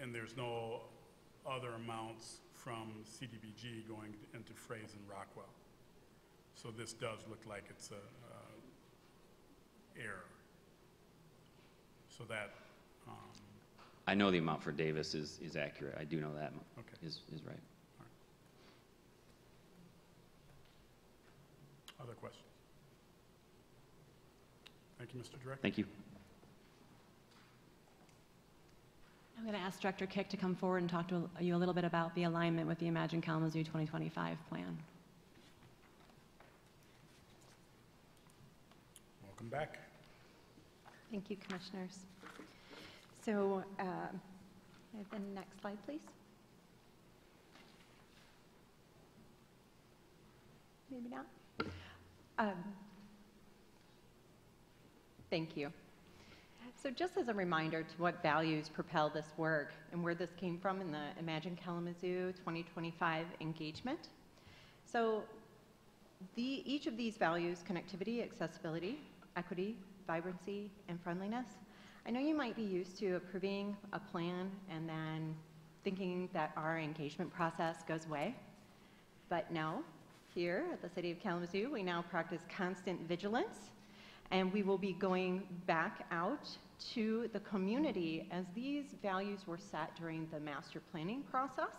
B: and there's no other amounts from CDBG going into Fraze and Rockwell. So this does look like it's a error. So that,
L: I know the amount for Davis is accurate. I do know that
B: okay.
L: is right.
B: Other questions? Thank you, Mr. Director.
L: Thank you.
J: I'm going to ask Director Kick to come forward and talk to you a little bit about the alignment with the Imagine Kalamazoo 2025 plan.
B: Welcome back.
G: Thank you, Commissioners. So, the next slide, please. Maybe not. Thank you. So just as a reminder to what values propel this work and where this came from in the Imagine Kalamazoo 2025 engagement. So each of these values, connectivity, accessibility, equity, vibrancy, and friendliness, I know you might be used to approving a plan and then thinking that our engagement process goes away. But no, here at the City of Kalamazoo, we now practice constant vigilance, and we will be going back out to the community as these values were set during the master planning process.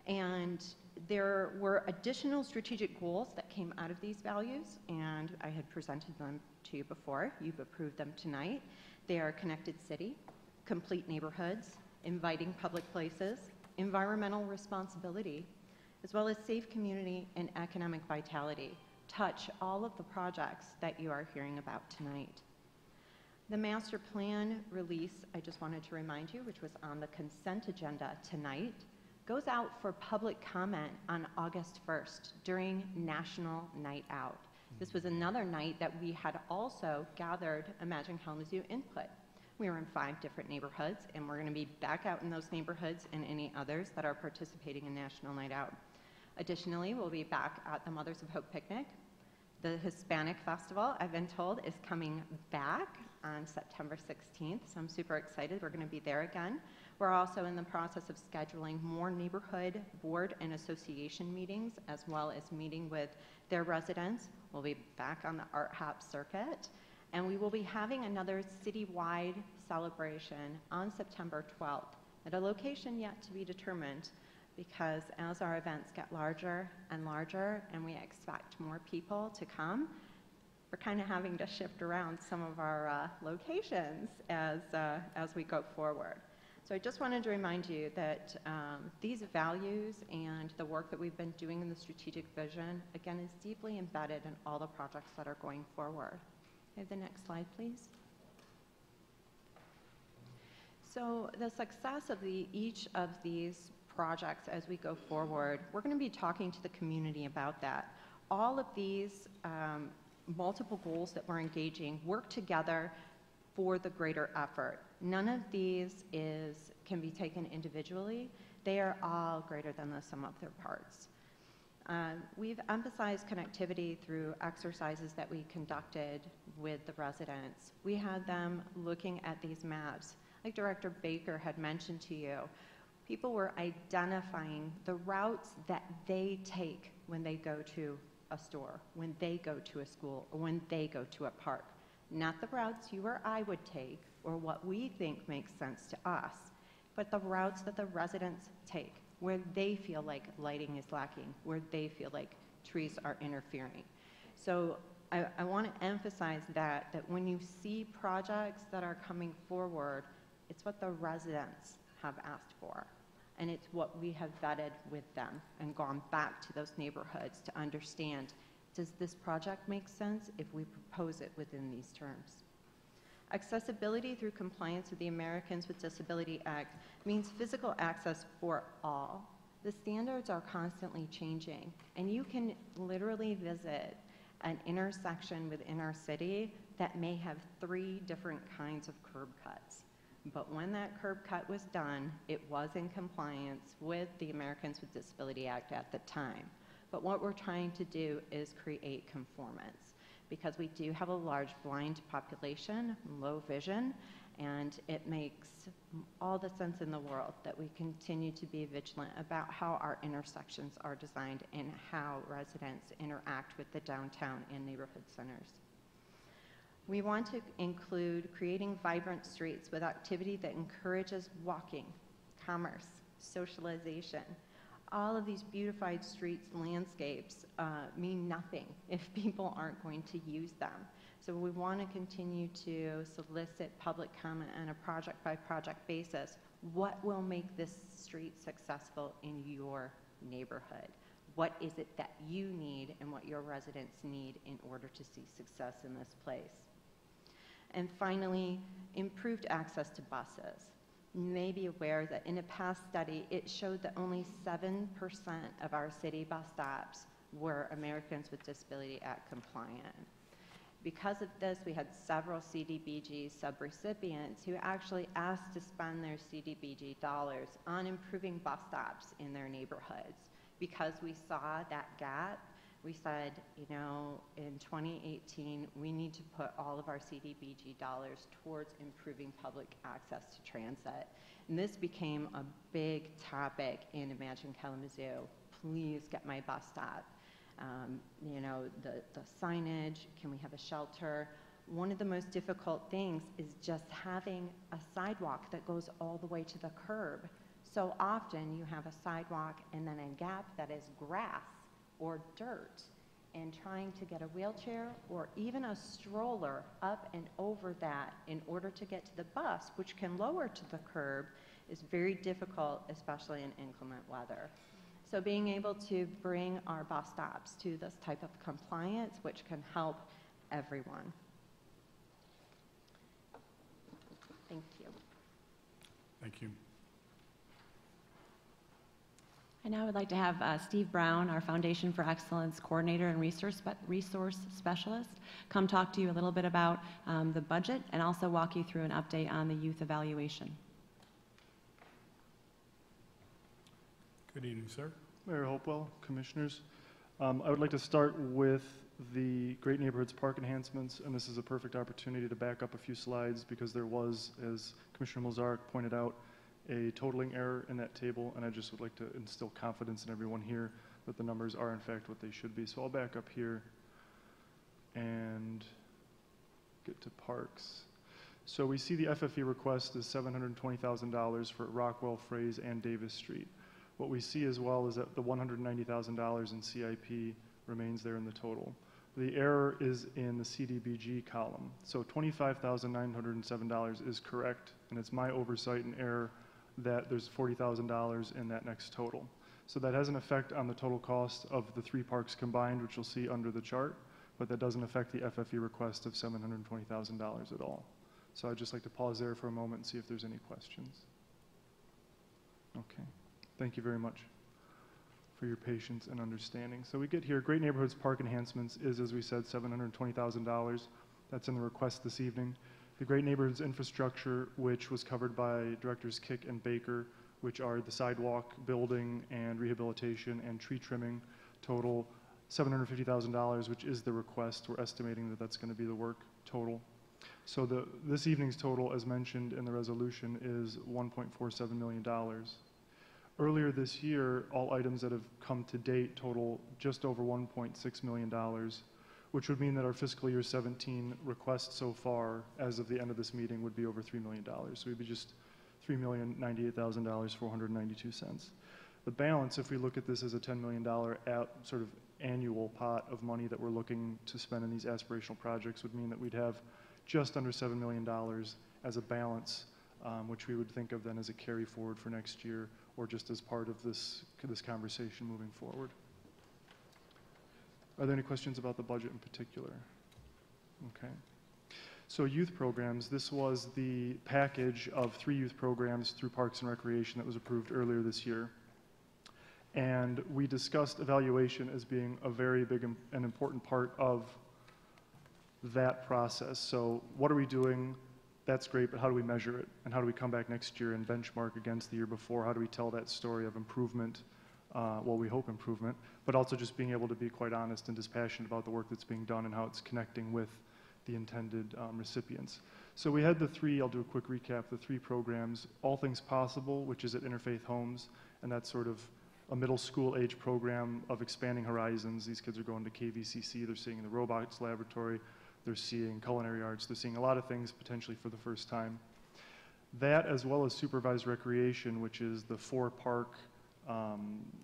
G: And there were additional strategic goals that came out of these values, and I had presented them to you before. You've approved them tonight. They are connected city, complete neighborhoods, inviting public places, environmental responsibility, as well as safe community and economic vitality. Touch all of the projects that you are hearing about tonight. The master plan release, I just wanted to remind you, which was on the consent agenda tonight, goes out for public comment on August 1st during National Night Out. This was another night that we had also gathered Imagine Kalamazoo input. We were in 5 different neighborhoods, and we're going to be back out in those neighborhoods and any others that are participating in National Night Out. Additionally, we'll be back at the Mothers of Hope Picnic. The Hispanic Festival, I've been told, is coming back on September 16th, so I'm super excited. We're going to be there again. We're also in the process of scheduling more neighborhood board and association meetings, as well as meeting with their residents. We'll be back on the Art Hop circuit, and we will be having another citywide celebration on September 12th at a location yet to be determined, because as our events get larger and larger and we expect more people to come, we're kind of having to shift around some of our locations as we go forward. So I just wanted to remind you that these values and the work that we've been doing in the strategic vision, again, is deeply embedded in all the projects that are going forward. Can I have the next slide, please? So the success of each of these projects as we go forward, we're going to be talking to the community about that. All of these multiple goals that we're engaging work together for the greater effort. None of these can be taken individually. They are all greater than the sum of their parts. We've emphasized connectivity through exercises that we conducted with the residents. We had them looking at these maps. Like Director Baker had mentioned to you, people were identifying the routes that they take when they go to a store, when they go to a school, or when they go to a park. Not the routes you or I would take or what we think makes sense to us, but the routes that the residents take, where they feel like lighting is lacking, where they feel like trees are interfering. So I want to emphasize that when you see projects that are coming forward, it's what the residents have asked for. And it's what we have vetted with them and gone back to those neighborhoods to understand, does this project make sense if we propose it within these terms? Accessibility through compliance with the Americans with Disability Act means physical access for all. The standards are constantly changing, and you can literally visit an intersection within our city that may have 3 different kinds of curb cuts. But when that curb cut was done, it was in compliance with the Americans with Disability Act at the time. But what we're trying to do is create conformance, because we do have a large blind population, low vision, and it makes all the sense in the world that we continue to be vigilant about how our intersections are designed and how residents interact with the downtown and neighborhood centers. We want to include creating vibrant streets with activity that encourages walking, commerce, socialization. All of these beautified streets and landscapes mean nothing if people aren't going to use them. So we want to continue to solicit public comment on a project-by-project basis. What will make this street successful in your neighborhood? What is it that you need and what your residents need in order to see success in this place? And finally, improved access to buses. You may be aware that in a past study, it showed that only 7% of our city bus stops were Americans with Disability Act compliant. Because of this, we had several CDBG subrecipients who actually asked to spend their CDBG dollars on improving bus stops in their neighborhoods. Because we saw that gap, we said, you know, in 2018, we need to put all of our CDBG dollars towards improving public access to transit. And this became a big topic in Imagine Kalamazoo. Please get my bus stop. You know, the signage, can we have a shelter? One of the most difficult things is just having a sidewalk that goes all the way to the curb. So often you have a sidewalk and then a gap that is grass or dirt, and trying to get a wheelchair or even a stroller up and over that in order to get to the bus, which can lower to the curb, is very difficult, especially in inclement weather. So being able to bring our bus stops to this type of compliance, which can help everyone. Thank you.
B: Thank you.
J: I now would like to have Steve Brown, our Foundation for Excellence Coordinator and Resource Specialist, come talk to you a little bit about the budget and also walk you through an update on the youth evaluation.
B: Good evening, sir.
N: Mayor Hopewell, Commissioners. I would like to start with the Great Neighborhoods Park enhancements, and this is a perfect opportunity to back up a few slides because there was, as Commissioner Milzarek pointed out, a totaling error in that table, and I just would like to instill confidence in everyone here that the numbers are in fact what they should be. So I'll back up here and get to parks. So we see the FFE request is $720,000 for Rockwell, Fraze, and Davis Street. What we see as well is that the $190,000 in CIP remains there in the total. The error is in the CDBG column. So $25,907 is correct, and it's my oversight and error that there's $40,000 in that next total. So that has an effect on the total cost of the three parks combined, which you'll see under the chart, but that doesn't affect the FFE request of $720,000 at all. So I'd just like to pause there for a moment and see if there's any questions. Okay, thank you very much for your patience and understanding. So we get here, Great Neighborhoods Park Enhancements is, as we said, $720,000. That's in the request this evening. The Great Neighborhoods Infrastructure, which was covered by Directors Kick and Baker, which are the sidewalk, building, and rehabilitation and tree trimming, total $750,000, which is the request. We're estimating that that's going to be the work total. So this evening's total, as mentioned in the resolution, is $1.47 million. Earlier this year, all items that have come to date total just over $1.6 million, which would mean that our fiscal year 17 request so far, as of the end of this meeting, would be over $3 million. So we'd be just $3,098,492. The balance, if we look at this as a $10 million sort of annual pot of money that we're looking to spend in these aspirational projects, would mean that we'd have just under $7 million as a balance, which we would think of then as a carry forward for next year, or just as part of this conversation moving forward. Are there any questions about the budget in particular? Okay. So youth programs, this was the package of 3 youth programs through Parks and Recreation that was approved earlier this year. And we discussed evaluation as being a very big and important part of that process. So what are we doing? That's great, but how do we measure it? And how do we come back next year and benchmark against the year before? How do we tell that story of improvement well, we hope improvement, but also just being able to be quite honest and dispassionate about the work that's being done and how it's connecting with the intended recipients. So we had the three, I'll do a quick recap, the three programs, All Things Possible, which is at Interfaith Homes, and that's sort of a middle school age program of expanding horizons. These kids are going to KVCC, they're seeing the robotics laboratory, they're seeing culinary arts, they're seeing a lot of things potentially for the first time. That, as well as supervised recreation, which is the four-park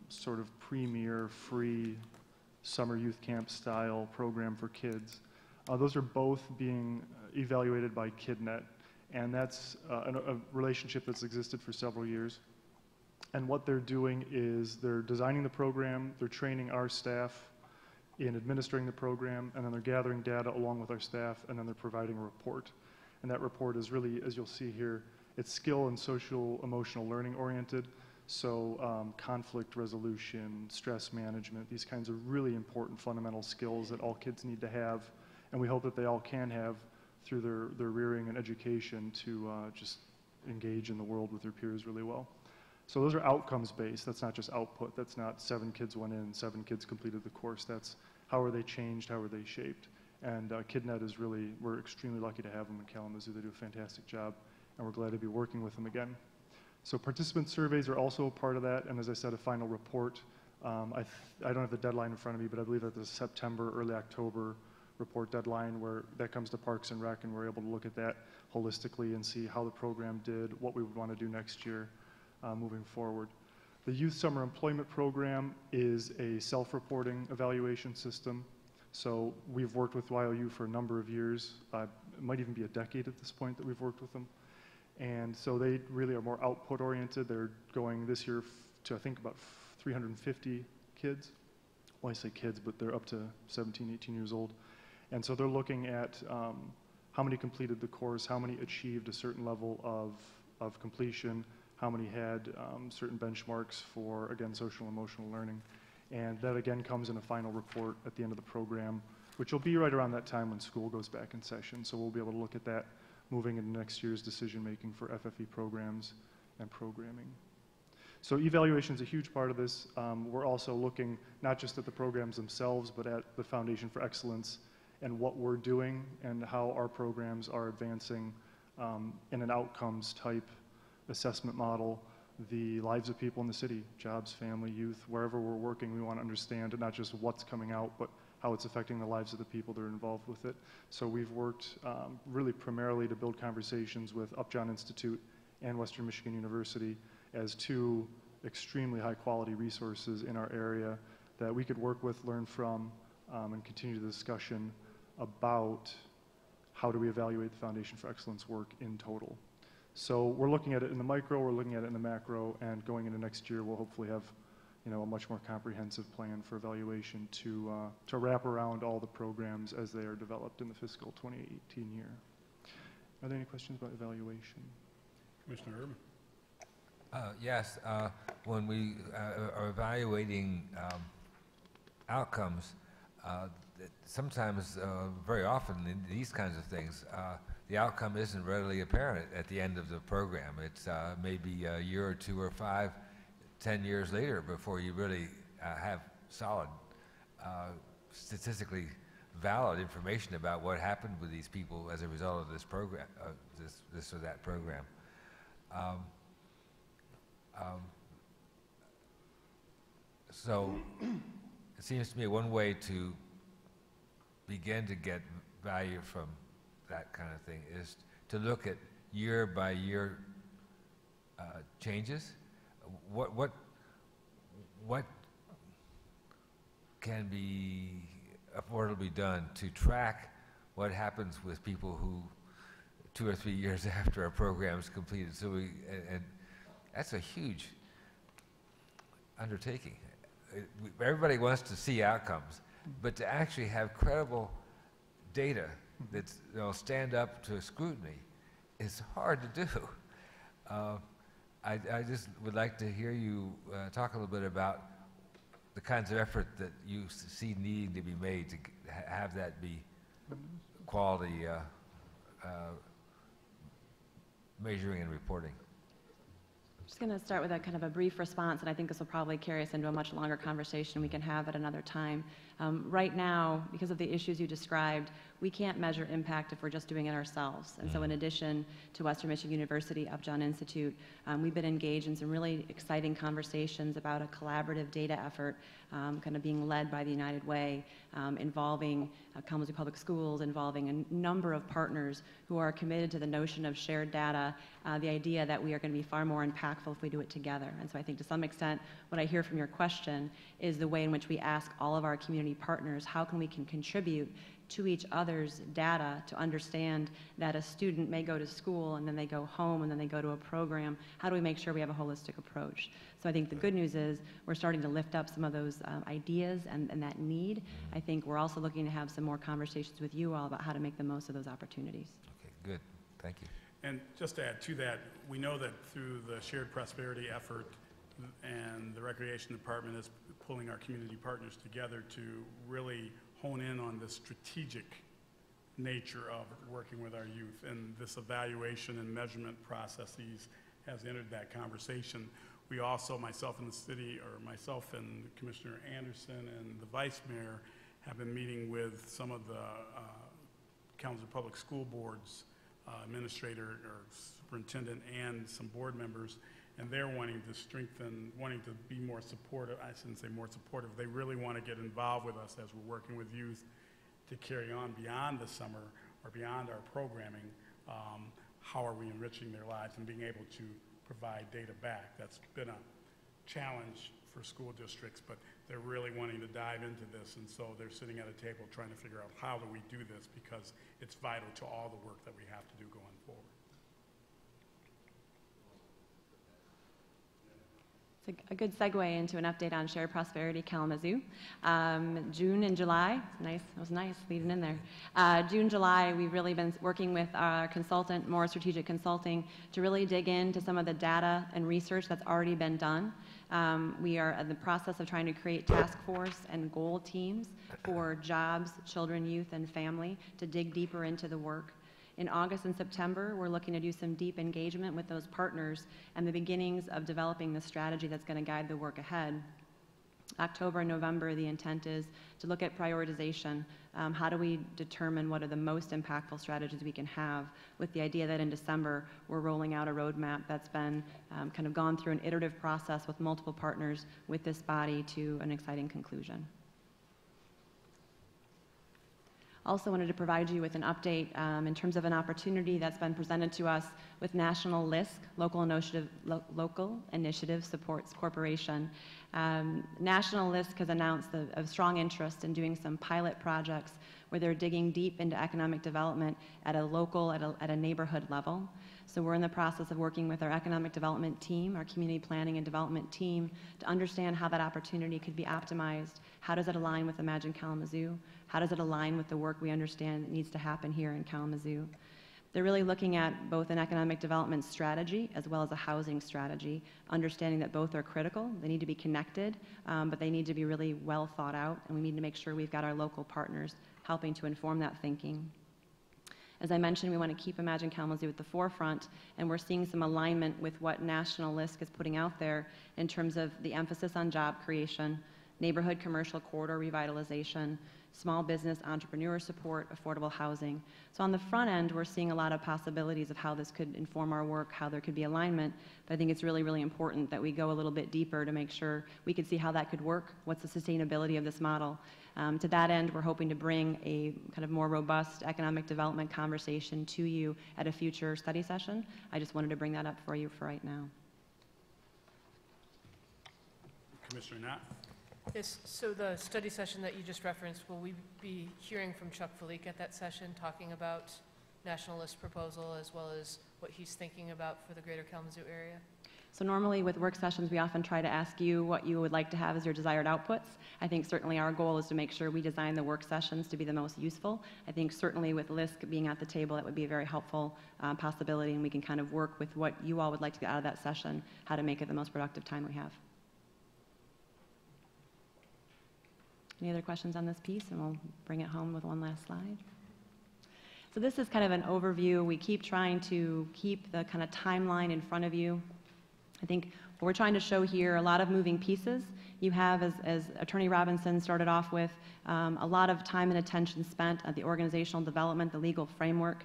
N: sort of premier free summer youth camp style program for kids. Those are both being evaluated by KidNet, and that's a relationship that's existed for several years. And what they're doing is they're designing the program, they're training our staff in administering the program, and then they're gathering data along with our staff, and then they're providing a report. And that report is really, as you'll see here, it's skill and social emotional learning oriented. So conflict resolution, stress management, these kinds of really important fundamental skills that all kids need to have, and we hope that they all can have through their rearing and education to just engage in the world with their peers really well. So those are outcomes based. That's not just output. That's not 7 kids went in, 7 kids completed the course. That's how are they changed, how are they shaped. And KidNet is really, we're extremely lucky to have them in Kalamazoo. They do a fantastic job, and we're glad to be working with them again. So participant surveys are also a part of that, and as I said, a final report. I don't have the deadline in front of me, but I believe that the September, early October report deadline where that comes to Parks and Rec, and we're able to look at that holistically and see how the program did, what we would want to do next year moving forward. The Youth Summer Employment Program is a self-reporting evaluation system. So we've worked with YOU for a number of years. It might even be a decade at this point that we've worked with them. And so they really are more output oriented. They're going this year to I think about 350 kids. Well, I say kids, but they're up to 17, 18 years old. And so they're looking at how many completed the course, how many achieved a certain level of completion, how many had certain benchmarks for, again, social and emotional learning. And that again comes in a final report at the end of the program, which will be right around that time when school goes back in session. So we'll be able to look at that moving into next year's decision making for FFE programs and programming. So evaluation is a huge part of this. We're also looking not just at the programs themselves, but at the Foundation for Excellence and what we're doing and how our programs are advancing in an outcomes type assessment model, the lives of people in the city, jobs, family, youth, wherever we're working, we want to understand not just what's coming out, but how it's affecting the lives of the people that are involved with it. So we've worked really primarily to build conversations with Upjohn Institute and Western Michigan University as two extremely high quality resources in our area that we could work with, learn from, and continue the discussion about how do we evaluate the Foundation for Excellence work in total. So we're looking at it in the micro, we're looking at it in the macro, and going into next year, we'll hopefully have a much more comprehensive plan for evaluation to wrap around all the programs as they are developed in the fiscal 2018 year. Are there any questions about evaluation?
B: Commissioner Urban.
D: Yes, when we are evaluating outcomes, sometimes, very often in these kinds of things, the outcome isn't readily apparent at the end of the program. It's maybe a year or 2 or 5, 10 years later before you really have solid, statistically valid information about what happened with these people as a result of this program, this or that program. So it seems to me one way to begin to get value from that kind of thing is to look at year by year changes. What can be affordably done to track what happens with people who 2 or 3 years after a program is completed? So and that's a huge undertaking. Everybody wants to see outcomes, but to actually have credible data that stand up to scrutiny is hard to do. I just would like to hear you talk a little bit about the kinds of effort that you see needing to be made to have that be quality measuring and reporting.
J: Just going to start with a kind of a brief response, and I think this will probably carry us into a much longer conversation we can have at another time. Right now, because of the issues you described, we can't measure impact if we're just doing it ourselves. And so in addition to Western Michigan University Upjohn Institute, we've been engaged in some really exciting conversations about a collaborative data effort kind of being led by the United Way, involving Kalamazoo Public Schools, involving a number of partners who are committed to the notion of shared data, the idea that we are going to be far more impactful if we do it together. And so I think to some extent, what I hear from your question is the way in which we ask all of our community partners, how can we contribute to each other's data to understand that a student may go to school and then they go home and then they go to a program. How do we make sure we have a holistic approach? So I think the good news is we're starting to lift up some of those ideas and that need. I think we're also looking to have some more conversations with you all about how to make the most of those opportunities.
D: Okay, good. Thank you.
B: And just to add to that, we know that through the shared prosperity effort and the Recreation Department is pulling our community partners together to really hone in on the strategic nature of working with our youth, and this evaluation and measurement processes has entered that conversation. We also, myself and Commissioner Anderson and the Vice Mayor have been meeting with some of the Kalamazoo Public School Board's administrator or superintendent and some board members, and they're wanting to be more supportive. I shouldn't say more supportive. They really want to get involved with us as we're working with youth to carry on beyond the summer or beyond our programming. How are we enriching their lives and being able to provide data back? That's been a challenge for school districts, but they're really wanting to dive into this, and so they're sitting at a table trying to figure out how do we do this, because it's vital to all the work that we have to do going forward.
J: It's a good segue into an update on Shared Prosperity Kalamazoo. June and July, nice, that was nice leading in there. June, July, we've really been working with our consultant, More Strategic Consulting, to really dig into some of the data and research that's already been done. We are in the process of trying to create task force and goal teams for jobs, children, youth, and family to dig deeper into the work. In August and September, we're looking to do some deep engagement with those partners and the beginnings of developing the strategy that's going to guide the work ahead. October and November, the intent is to look at prioritization. How do we determine what are the most impactful strategies we can have, with the idea that in December we're rolling out a roadmap that's been kind of gone through an iterative process with multiple partners with this body to an exciting conclusion. Also wanted to provide you with an update in terms of an opportunity that's been presented to us with National LISC, Local Initiative Supports Corporation. National LISC has announced a strong interest in doing some pilot projects where they're digging deep into economic development at a local, at a neighborhood level. So we're in the process of working with our economic development team, our community planning and development team, to understand how that opportunity could be optimized. How does it align with Imagine Kalamazoo? How does it align with the work we understand that needs to happen here in Kalamazoo? They're really looking at both an economic development strategy as well as a housing strategy, understanding that both are critical. They need to be connected, but they need to be really well thought out, and we need to make sure we've got our local partners helping to inform that thinking. As I mentioned, we want to keep Imagine Kalamazoo at the forefront, and we're seeing some alignment with what National LISC is putting out there in terms of the emphasis on job creation, neighborhood commercial corridor revitalization, small business entrepreneur support, affordable housing. So on the front end, we're seeing a lot of possibilities of how this could inform our work, how there could be alignment, but I think it's really, really important that we go a little bit deeper to make sure we could see how that could work, what's the sustainability of this model. To that end, we're hoping to bring a kind of more robust economic development conversation to you at a future study session. I just wanted to bring that up for you for right now.
B: Commissioner Knott?
A: Yes, so the study session that you just referenced, will we be hearing from Chuck Felique at that session, talking about National LISC proposal as well as what he's thinking about for the greater Kalamazoo area?
J: So normally with work sessions, we often try to ask you what you would like to have as your desired outputs. I think certainly our goal is to make sure we design the work sessions to be the most useful. I think certainly with LISC being at the table, that would be a very helpful possibility, and we can kind of work with what you all would like to get out of that session, how to make it the most productive time we have. Any other questions on this piece? And we'll bring it home with one last slide. So this is kind of an overview. We keep trying to keep the kind of timeline in front of you. I think what we're trying to show here, a lot of moving pieces. You have, as Attorney Robinson started off with, a lot of time and attention spent at the organizational development, the legal framework.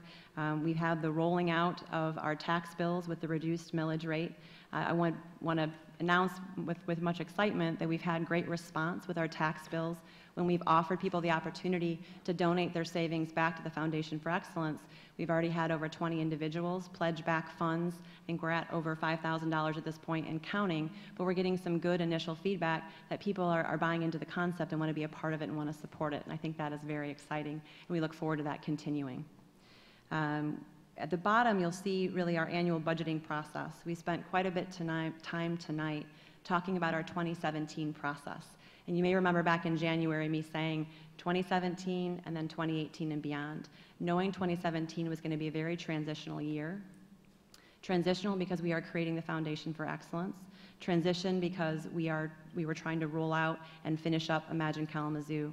J: We have the rolling out of our tax bills with the reduced millage rate. I want to announce with much excitement that we've had great response with our tax bills. When we've offered people the opportunity to donate their savings back to the Foundation for Excellence, we've already had over 20 individuals pledge back funds. I think we're at over $5,000 at this point and counting, but we're getting some good initial feedback that people are buying into the concept and want to be a part of it and want to support it. And I think that is very exciting, and we look forward to that continuing. At the bottom, you'll see really our annual budgeting process. We spent quite a bit time tonight talking about our 2017 process. And you may remember back in January me saying 2017 and then 2018 and beyond, knowing 2017 was going to be a very transitional year. Transitional because we are creating the Foundation for Excellence. Transition because we were trying to roll out and finish up Imagine Kalamazoo.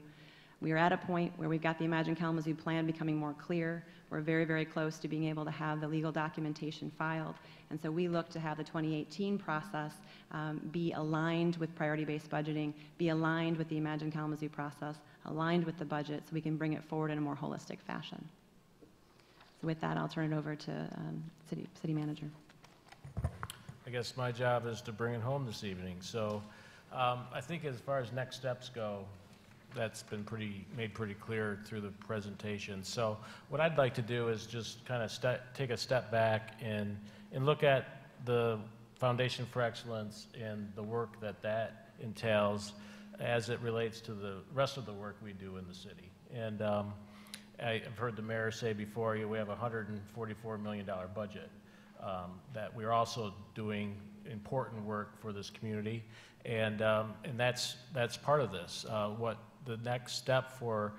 J: We are at a point where we've got the Imagine Kalamazoo plan becoming more clear. We're very, very close to being able to have the legal documentation filed. And so we look to have the 2018 process be aligned with priority-based budgeting, be aligned with the Imagine Kalamazoo process, aligned with the budget, so we can bring it forward in a more holistic fashion. So with that, I'll turn it over to City Manager.
F: I guess my job is to bring it home this evening. So I think as far as next steps go, that's been made pretty clear through the presentation. So what I'd like to do is just kind of take a step back and look at the Foundation for Excellence and the work that entails as it relates to the rest of the work we do in the city. And I've heard the mayor say before, we have a $144 million budget, that we're also doing important work for this community. And that's part of this. What the next step for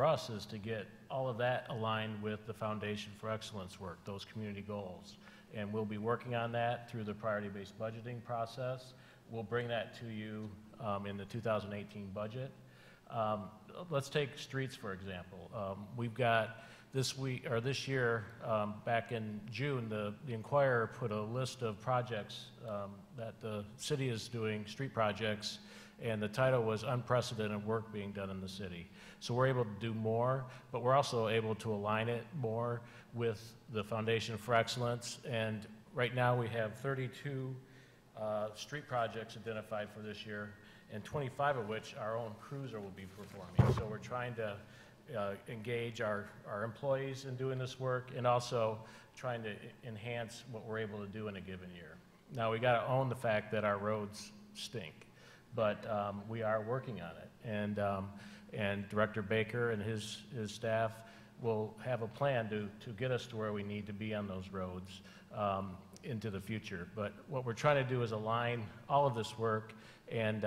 F: us is to get all of that aligned with the Foundation for Excellence work, those community goals. And we'll be working on that through the priority-based budgeting process. We'll bring that to you in the 2018 budget. Let's take streets, for example. We've got this year, back in June, the Inquirer put a list of projects that the city is doing, street projects, and the title was Unprecedented Work Being Done in the City. So we're able to do more, but we're also able to align it more with the Foundation for Excellence. And right now we have 32 street projects identified for this year, and 25 of which our own crews will be performing. So we're trying to engage our employees in doing this work, and also trying to enhance what we're able to do in a given year. Now, we got to own the fact that our roads stink, but we are working on it. And Director Baker and his staff will have a plan to get us to where we need to be on those roads into the future. But what we're trying to do is align all of this work and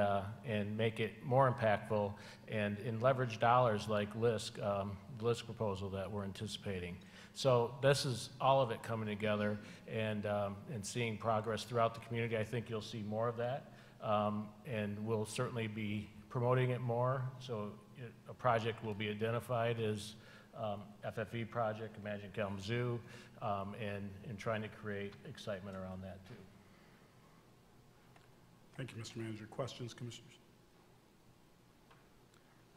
F: make it more impactful and leverage dollars like LISC, the LISC proposal that we're anticipating. So this is all of it coming together and seeing progress throughout the community. I think you'll see more of that, and we'll certainly be promoting it more. So a project will be identified as FFE project, Imagine Kalamazoo, and trying to create excitement around that too.
B: Thank you, Mr. Manager. Questions, Commissioners?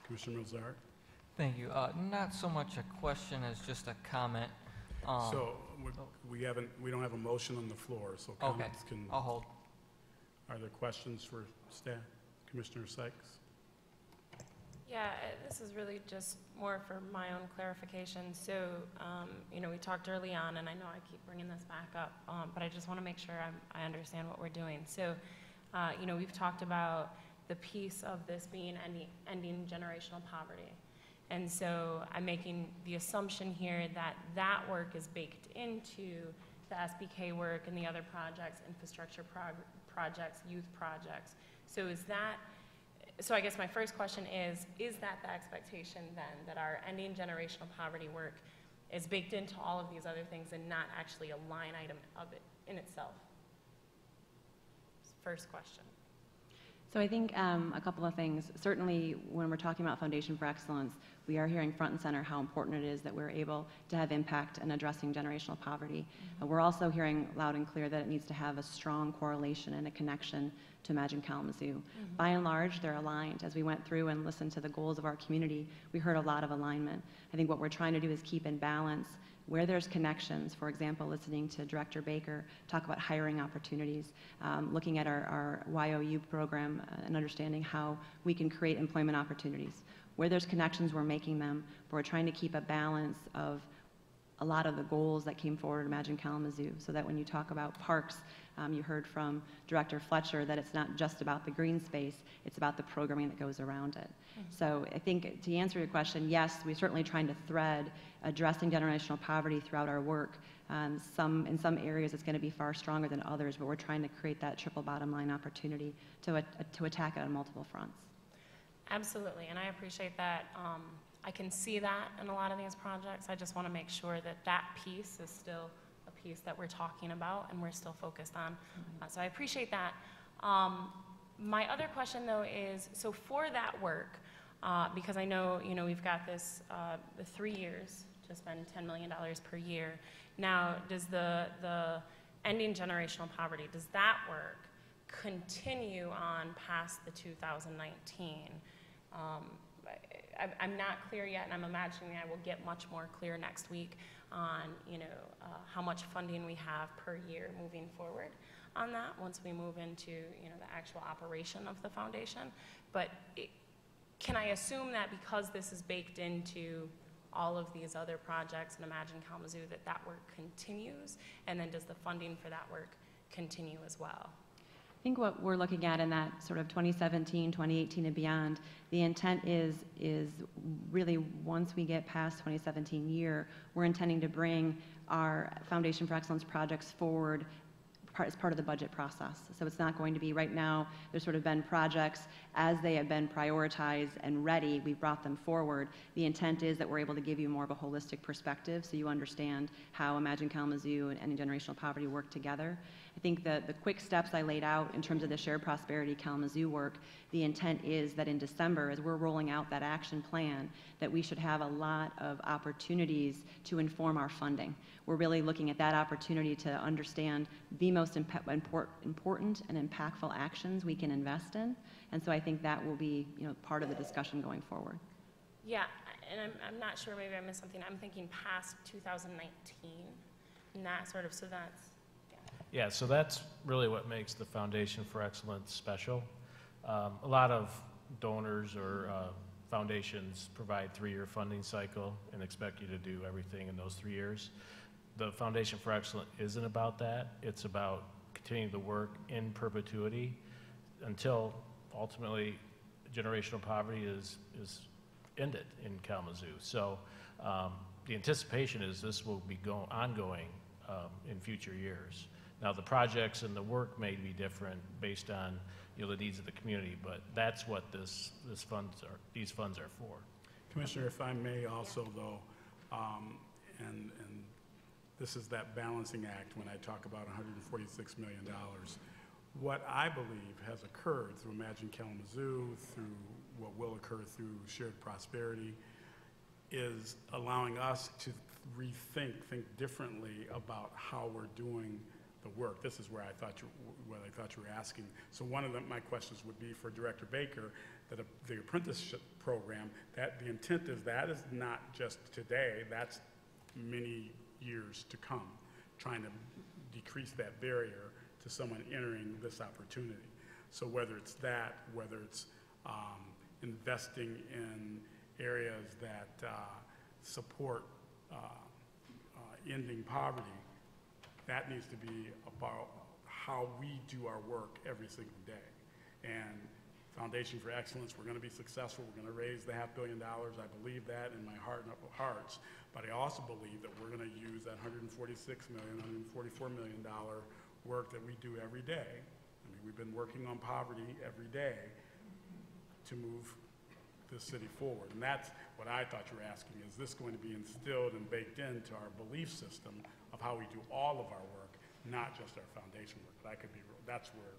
B: Commissioner Mills-Zarek?
M: Thank you. Not so much a question as just a comment.
B: So we don't have a motion on the floor, so
M: Okay,
B: comments can.
M: I'll hold.
B: Are there questions for staff? Commissioner Sykes?
O: Yeah, this is really just more for my own clarification. So, we talked early on, and I know I keep bringing this back up, but I just want to make sure I understand what we're doing. So, we've talked about the piece of this being ending generational poverty. And so I'm making the assumption here that that work is baked into the SBK work and the other projects, infrastructure projects, youth projects. So I guess my first question is that the expectation then, that our ending generational poverty work is baked into all of these other things and not actually a line item of it in itself? First question.
J: So I think a couple of things. Certainly, when we're talking about Foundation for Excellence, we are hearing front and center how important it is that we're able to have impact in addressing generational poverty. We're also hearing loud and clear that it needs to have a strong correlation and a connection to Imagine Kalamazoo. By and large, they're aligned. As we went through and listened to the goals of our community, we heard a lot of alignment. I think what we're trying to do is keep in balance where there's connections. For example, listening to Director Baker talk about hiring opportunities, looking at our YOU program and understanding how we can create employment opportunities. Where there's connections, we're making them, but we're trying to keep a balance of a lot of the goals that came forward at Imagine Kalamazoo, so that when you talk about parks, you heard from Director Fletcher that it's not just about the green space, it's about the programming that goes around it. So I think to answer your question, yes, we're certainly trying to thread addressing generational poverty throughout our work. In some areas it's going to be far stronger than others, but we're trying to create that triple bottom line opportunity to attack it on multiple fronts.
O: Absolutely, and I appreciate that. I can see that in a lot of these projects. I just want to make sure that that piece is still a piece that we're talking about and we're still focused on. So I appreciate that. My other question, though, is, so for that work, because I know, we've got this, the 3 years to spend $10 million per year. Now, does the ending generational poverty, does that work continue on past the 2019? I'm not clear yet, and I'm imagining I will get much more clear next week on, how much funding we have per year moving forward on that once we move into, the actual operation of the foundation. But can I assume that because this is baked into all of these other projects and Imagine Kalamazoo, that work continues? And then does the funding for that work continue as well?
J: I think what we're looking at in that sort of 2017, 2018 and beyond, the intent is really once we get past 2017 year, we're intending to bring our Foundation for Excellence projects forward as part of the budget process. So it's not going to be right now, there's sort of been projects as they have been prioritized and ready, we've brought them forward. The intent is that we're able to give you more of a holistic perspective so you understand how Imagine Kalamazoo and ending generational poverty work together. I think the quick steps I laid out in terms of the shared prosperity Kalamazoo work, the intent is that in December, as we're rolling out that action plan, that we should have a lot of opportunities to inform our funding. We're really looking at that opportunity to understand the most important and impactful actions we can invest in. And so I think that will be, part of the discussion going forward.
O: Yeah, and I'm not sure, maybe I missed something. I'm thinking past 2019, and that sort of, so that's,
F: Yeah, so that's really what makes the Foundation for Excellence special. A lot of donors or foundations provide 3-year funding cycle and expect you to do everything in those 3 years. The Foundation for Excellence isn't about that. It's about continuing the work in perpetuity until ultimately generational poverty is ended in Kalamazoo. So the anticipation is this will be ongoing in future years. Now, the projects and the work may be different based on the needs of the community, but that's what these funds are for.
B: Commissioner, if I may also, though, and this is that balancing act when I talk about $146 million. What I believe has occurred through Imagine Kalamazoo, through what will occur through Shared Prosperity, is allowing us to think differently about how we're doing the work. This is where I thought you were asking. So one of my questions would be for Director Baker, that the apprenticeship program, that the intent is that is not just today, that's many years to come, trying to decrease that barrier to someone entering this opportunity. So whether it's that, whether it's investing in areas that support ending poverty, that needs to be about how we do our work every single day. And Foundation for Excellence, we're going to be successful. We're going to raise the $500 million. I believe that in my heart and upper hearts. But I also believe that we're going to use that $146 million, $144 million work that we do every day. I mean, we've been working on poverty every day to move this city forward. And that's what I thought you were asking. Is this going to be instilled and baked into our belief system of how we do all of our work, not just our foundation work? That could be, that's where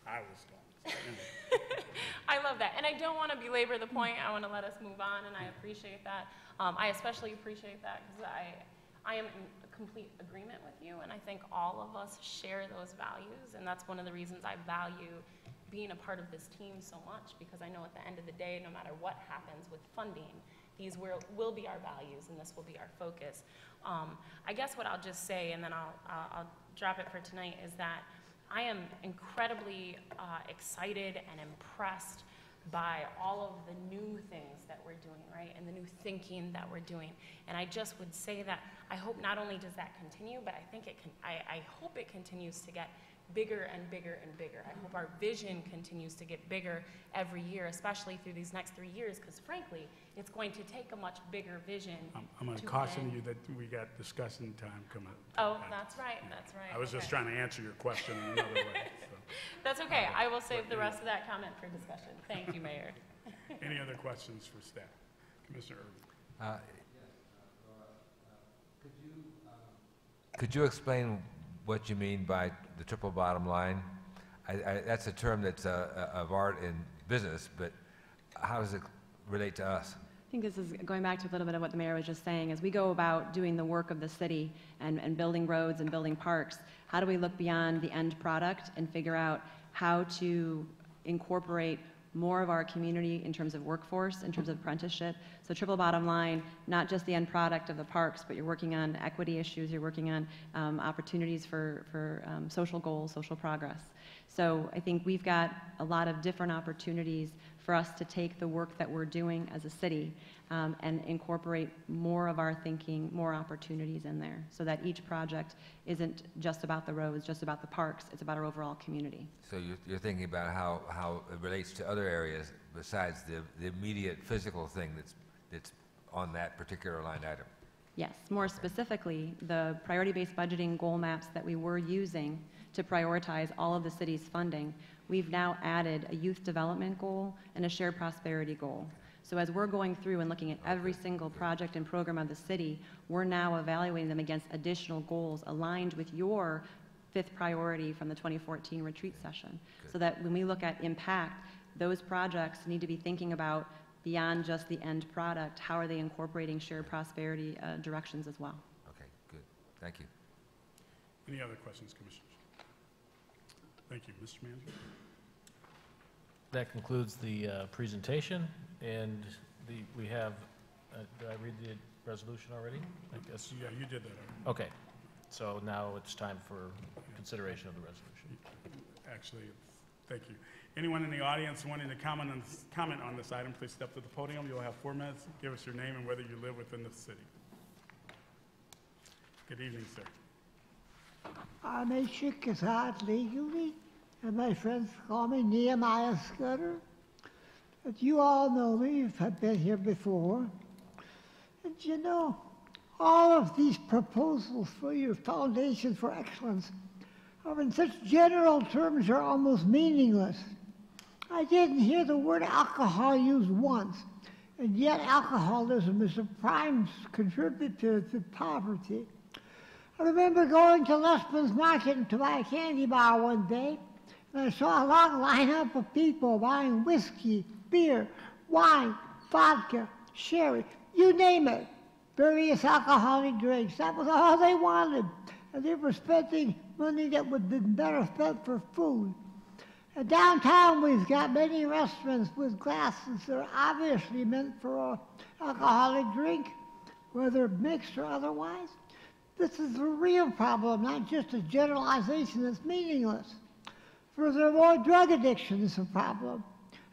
B: I was going.
O: I love that. And I don't want to belabor the point. I want to let us move on, and I appreciate that. I especially appreciate that because I am in complete agreement with you, and I think all of us share those values, and that's one of the reasons I value being a part of this team so much, because I know at the end of the day, no matter what happens with funding, these will be our values, and this will be our focus. I guess what I'll just say, and then I'll drop it for tonight, is that I am incredibly excited and impressed by all of the new things that we're doing, right, and the new thinking that we're doing. And I just would say that I hope not only does that continue, but I think I hope it continues to get bigger and bigger and bigger. I hope our vision continues to get bigger every year, especially through these next 3 years, because frankly, it's going to take a much bigger vision.
B: I'm going to caution you that we got discussion time coming up.
O: Oh, that's right, that's right.
B: I was just trying to answer your question in another way. So.
O: That's okay. I will save the rest of that comment for discussion. Thank you, Mayor.
B: Any other questions for staff? Commissioner Irvin.
D: Could you explain what you mean by the triple bottom line? That's a term that's of art in business, but how does it relate to us?
J: I think this is going back to a little bit of what the mayor was just saying. As we go about doing the work of the city and building roads and building parks, how do we look beyond the end product and figure out how to incorporate more of our community in terms of workforce, in terms of apprenticeship? So triple bottom line, not just the end product of the parks, but you're working on equity issues, you're working on opportunities for social goals, social progress. So I think we've got a lot of different opportunities for us to take the work that we're doing as a city and incorporate more of our thinking, more opportunities in there, so that each project isn't just about the roads, just about the parks, it's about our overall community.
D: So you're thinking about how it relates to other areas besides the immediate physical thing that's on that particular line item?
J: Yes, more specifically, the priority-based budgeting goal maps that we were using to prioritize all of the city's funding, we've now added a youth development goal and a shared prosperity goal. So as we're going through and looking at every single project and program of the city, we're now evaluating them against additional goals aligned with your fifth priority from the 2014 retreat session. So that when we look at impact, those projects need to be thinking about beyond just the end product, how are they incorporating shared prosperity directions as well.
D: Okay, good. Thank you.
B: Any other questions, Commissioners? Thank you. Mr. Manager?
F: That concludes the presentation, and we have, did I read the resolution already? I guess.
B: Yeah, you did that already.
F: Okay, so now it's time for consideration of the resolution.
B: Actually, thank you. Anyone in the audience wanting to comment on this item, please step to the podium. You'll have 4 minutes. Give us your name and whether you live within the city. Good evening, sir.
P: I'm a Chickasaw legally, and my friends call me Nehemiah Scudder. But you all know me if I've been here before. And you know, all of these proposals for your Foundation for Excellence are in such general terms they're almost meaningless. I didn't hear the word alcohol used once, and yet alcoholism is a prime contributor to poverty. I remember going to Lessman's Market to buy a candy bar one day, and I saw a long lineup of people buying whiskey, beer, wine, vodka, sherry, you name it, various alcoholic drinks. That was all they wanted, and they were spending money that would have been better spent for food. And downtown, we've got many restaurants with glasses that are obviously meant for an alcoholic drink, whether mixed or otherwise. This is a real problem, not just a generalization that's meaningless. Furthermore, drug addiction is a problem.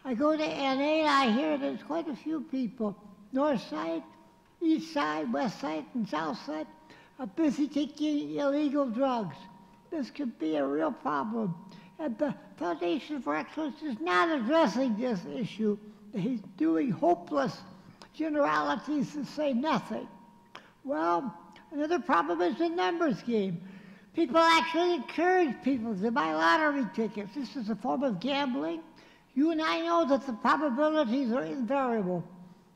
P: I go to NA and I hear there's quite a few people, north side, east side, west side, and south side, are busy taking illegal drugs. This could be a real problem. And the Foundation for Excellence is not addressing this issue. He's doing hopeless generalities to say nothing. Well, another problem is the numbers game. People actually encourage people to buy lottery tickets. This is a form of gambling. You and I know that the probabilities are invariable.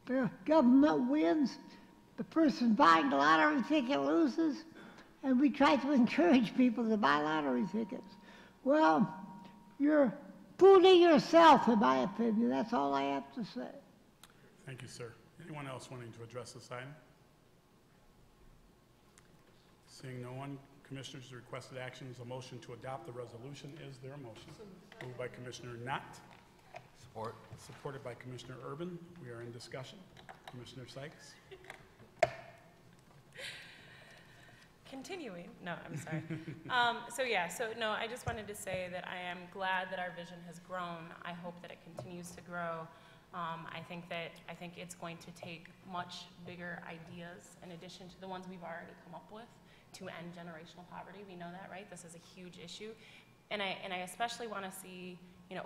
P: The government wins, the person buying the lottery ticket loses, and we try to encourage people to buy lottery tickets. Well, you're fooling yourself, in my opinion. That's all I have to say.
B: Thank you, sir. Anyone else wanting to address this item? Seeing no one, Commissioners, the requested action is a motion to adopt the resolution. Is there a motion? Moved by Commissioner Knott.
D: Support.
B: Supported by Commissioner Urban. We are in discussion. Commissioner Sykes.
O: Continuing, no, I'm sorry. No, I just wanted to say that I am glad that our vision has grown. I hope that it continues to grow. I think it's going to take much bigger ideas in addition to the ones we've already come up with to end generational poverty. We know that, right? This is a huge issue. And I especially want to see,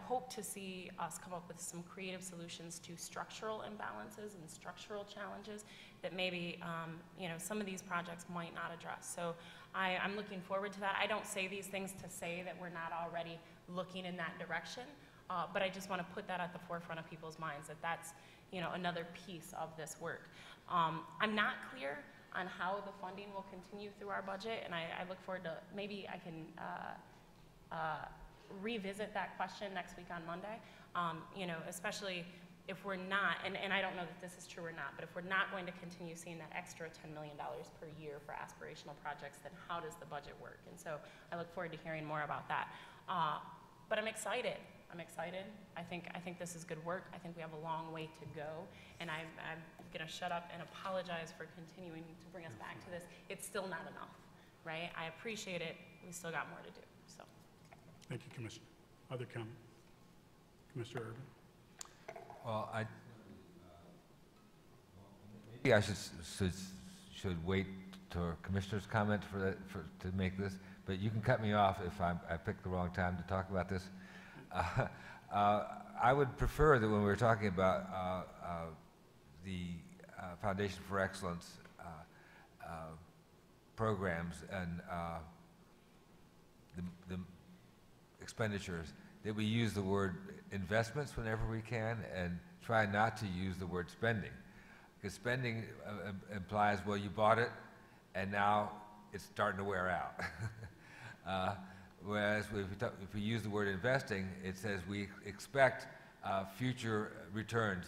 O: hope to see us come up with some creative solutions to structural imbalances and structural challenges that maybe, some of these projects might not address. So I'm looking forward to that. I don't say these things to say that we're not already looking in that direction, but I just want to put that at the forefront of people's minds, that that's, another piece of this work. I'm not clear on how the funding will continue through our budget, and I look forward to, maybe I can revisit that question next week on Monday, especially if we're not, and I don't know that this is true or not, but if we're not going to continue seeing that extra $10 million per year for aspirational projects, then how does the budget work? And so I look forward to hearing more about that. But I'm excited. I think this is good work. I think we have a long way to go, and I'm going to shut up and apologize for continuing to bring us back to this. It's still not enough, right? I appreciate it. We still got more to do. So.
B: Thank you, Commissioner. Other comment? Commissioner Urban.
D: Well, maybe I should wait to Commissioner's comment to make this, but you can cut me off if I picked the wrong time to talk about this. I would prefer that when we're talking about the Foundation for Excellence programs and the expenditures, that we use the word investments whenever we can and try not to use the word spending. Because spending implies, well, you bought it and now it's starting to wear out. Whereas if we use the word investing, it says we expect future returns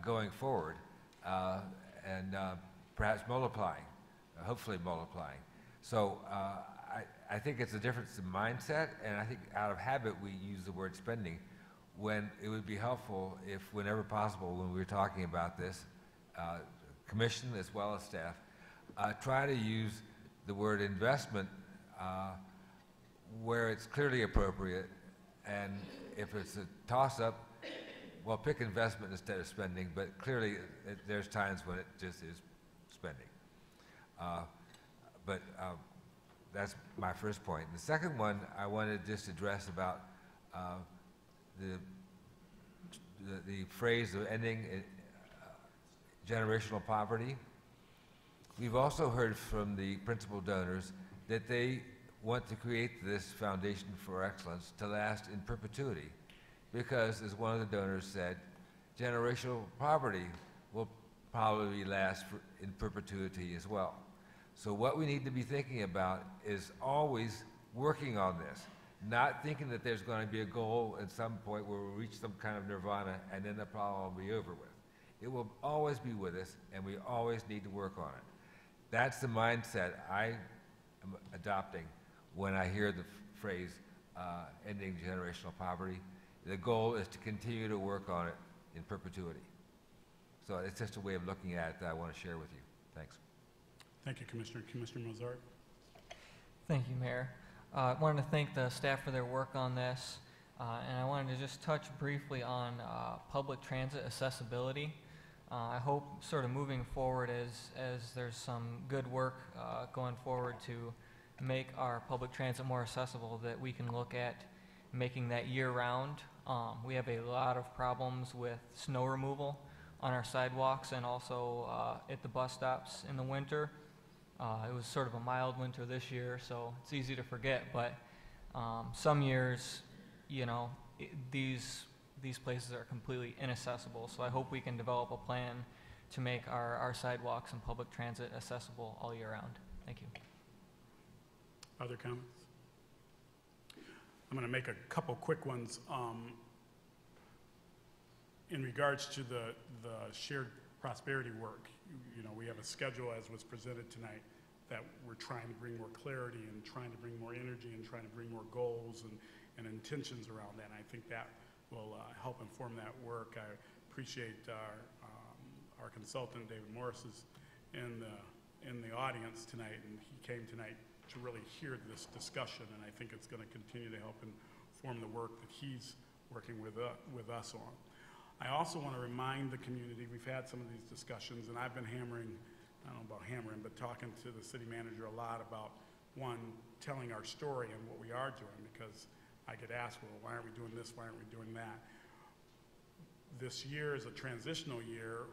D: going forward and perhaps multiplying, hopefully multiplying. So I think it's a difference in mindset, and I think out of habit we use the word spending when it would be helpful if, whenever possible, when we're talking about this, commission as well as staff, try to use the word investment where it's clearly appropriate, and if it's a toss-up, well, pick investment instead of spending, but clearly there's times when it just is spending. That's my first point. The second one I wanted to just address about the phrase of ending generational poverty. We've also heard from the principal donors that they want to create this Foundation for Excellence to last in perpetuity because, as one of the donors said, generational poverty will probably last in perpetuity as well. So what we need to be thinking about is always working on this, not thinking that there's going to be a goal at some point where we'll reach some kind of nirvana and then the problem will be over with. It will always be with us, and we always need to work on it. That's the mindset I am adopting when I hear the phrase ending generational poverty. The goal is to continue to work on it in perpetuity. So it's just a way of looking at it that I want to share with you. Thanks.
B: Thank you, Commissioner. Commissioner Mozart.
M: Thank you, Mayor. I wanted to thank the staff for their work on this, and I wanted to just touch briefly on public transit accessibility. I hope sort of moving forward as there's some good work going forward to make our public transit more accessible, that we can look at making that year-round. We have a lot of problems with snow removal on our sidewalks and also at the bus stops in the winter. It was sort of a mild winter this year, so it's easy to forget, but some years, these places are completely inaccessible, so I hope we can develop a plan to make our sidewalks and public transit accessible all year round. Thank you.
B: Other comments? I'm going to make a couple quick ones. In regards to the shared prosperity work, you know, we have a schedule as was presented tonight that we're trying to bring more clarity and trying to bring more energy and trying to bring more goals and intentions around that. And I think that will help inform that work. I appreciate our consultant, David Morris, is in the audience tonight, and he came tonight to really hear this discussion, and I think it's going to continue to help inform the work that he's working with us on. I also want to remind the community, we've had some of these discussions, and I've been hammering, I don't know about hammering, but talking to the city manager a lot about, one, telling our story and what we are doing, because I get asked, well, why aren't we doing this, why aren't we doing that? This year is a transitional year.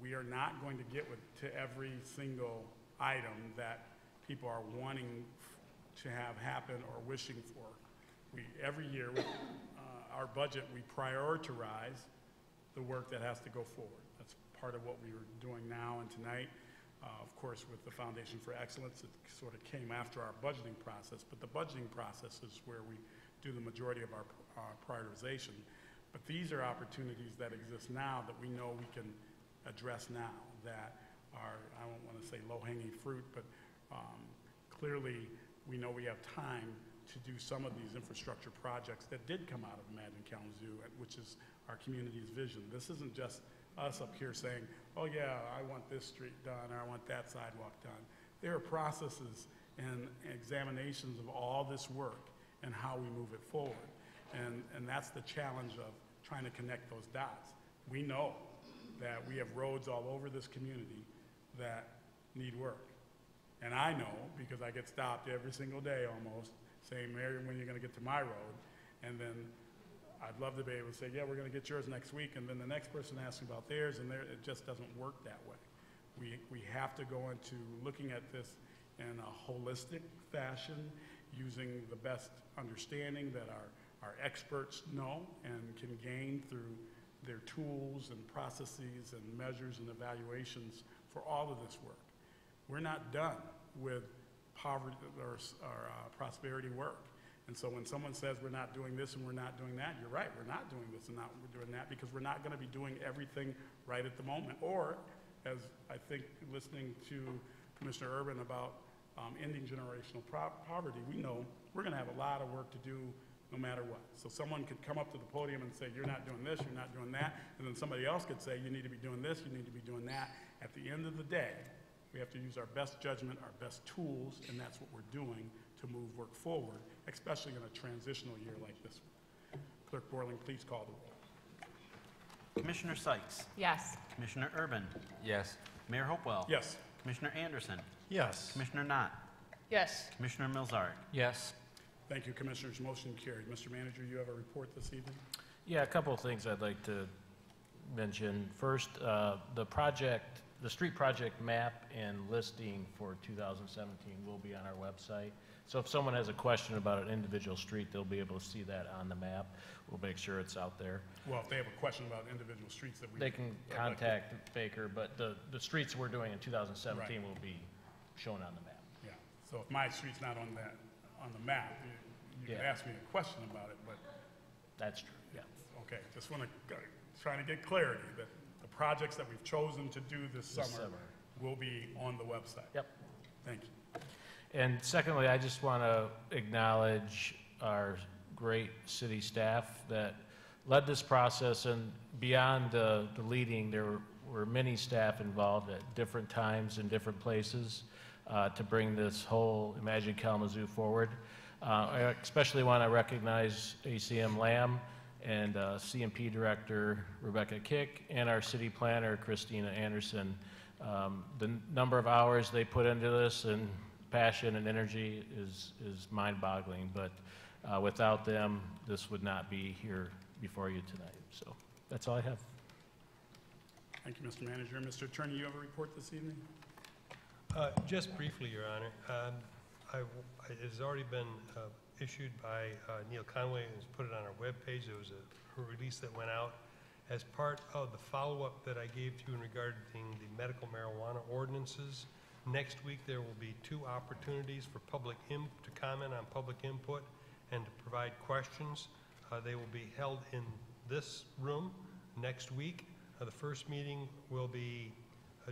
B: We are not going to get to every single item that people are wanting to have happen or wishing for. Every year, with our budget, we prioritize the work that has to go forward. That's part of what we were doing now and tonight. Of course, with the Foundation for Excellence, it sort of came after our budgeting process, but the budgeting process is where we do the majority of our prioritization. But these are opportunities that exist now that we know we can address now, that are, I don't want to say low-hanging fruit, but clearly we know we have time to do some of these infrastructure projects that did come out of Imagine Kalamazoo, which is our community's vision. This isn't just us up here saying, oh yeah, I want this street done, or I want that sidewalk done. There are processes and examinations of all this work and how we move it forward. And that's the challenge of trying to connect those dots. We know that we have roads all over this community that need work. And I know, because I get stopped every single day almost, saying, Mary, when you're going to get to my road? And then I'd love to be able to say, yeah, we're going to get yours next week, and then the next person asks about theirs, and it just doesn't work that way. We have to go into looking at this in a holistic fashion, using the best understanding that our experts know and can gain through their tools and processes and measures and evaluations for all of this work. We're not done with poverty or prosperity work. And so when someone says we're not doing this and we're not doing that, you're right, we're not doing this and we're doing that, because we're not going to be doing everything right at the moment. Or, as I think listening to Commissioner Urban about ending generational poverty, we know we're going to have a lot of work to do no matter what. So someone could come up to the podium and say, you're not doing this, you're not doing that, and then somebody else could say, you need to be doing this, you need to be doing that. At the end of the day, we have to use our best judgment, our best tools, and that's what we're doing to move work forward, especially in a transitional year like this one. Clerk Borling, please call the roll.
C: Commissioner Sykes?
O: Yes.
C: Commissioner Urban?
D: Yes.
C: Mayor Hopewell?
B: Yes.
C: Commissioner Anderson?
H: Yes.
C: Commissioner Knott?
A: Yes.
C: Commissioner Milzarek?
M: Yes.
B: Thank you, Commissioners. Motion carried. Mr. Manager, you have a report this evening?
F: Yeah, a couple of things I'd like to mention. First, the street project map and listing for 2017 will be on our website. So if someone has a question about an individual street, they'll be able to see that on the map. We'll make sure it's out there.
B: Well, if they have a question about individual streets that we...
F: They can contact Baker, but the streets we're doing in 2017 will be shown on the map.
B: Yeah, so if my street's not on the map, you can ask me a question about it, but...
F: That's true, yeah.
B: Okay, just want to, trying to get clarity that the projects that we've chosen to do this summer will be on the website.
F: Yep.
B: Thank you.
F: And secondly, I just want to acknowledge our great city staff that led this process, and beyond the leading, there were many staff involved at different times in different places to bring this whole Imagine Kalamazoo forward. I especially want to recognize ACM Lamb and CMP Director Rebecca Kick and our city planner Christina Anderson. The number of hours they put into this and passion and energy is mind-boggling, but without them, this would not be here before you tonight. So that's all I have.
B: Thank you, Mr. Manager. Mr. Attorney, you have a report this evening?
I: Just briefly, Your Honor. It has already been issued by Neil Conway and has put it on our webpage. There was a release that went out as part of the follow-up that I gave to you in regarding the medical marijuana ordinances. Next week, there will be 2 opportunities for to comment on public input, and to provide questions. They will be held in this room next week. The first meeting will be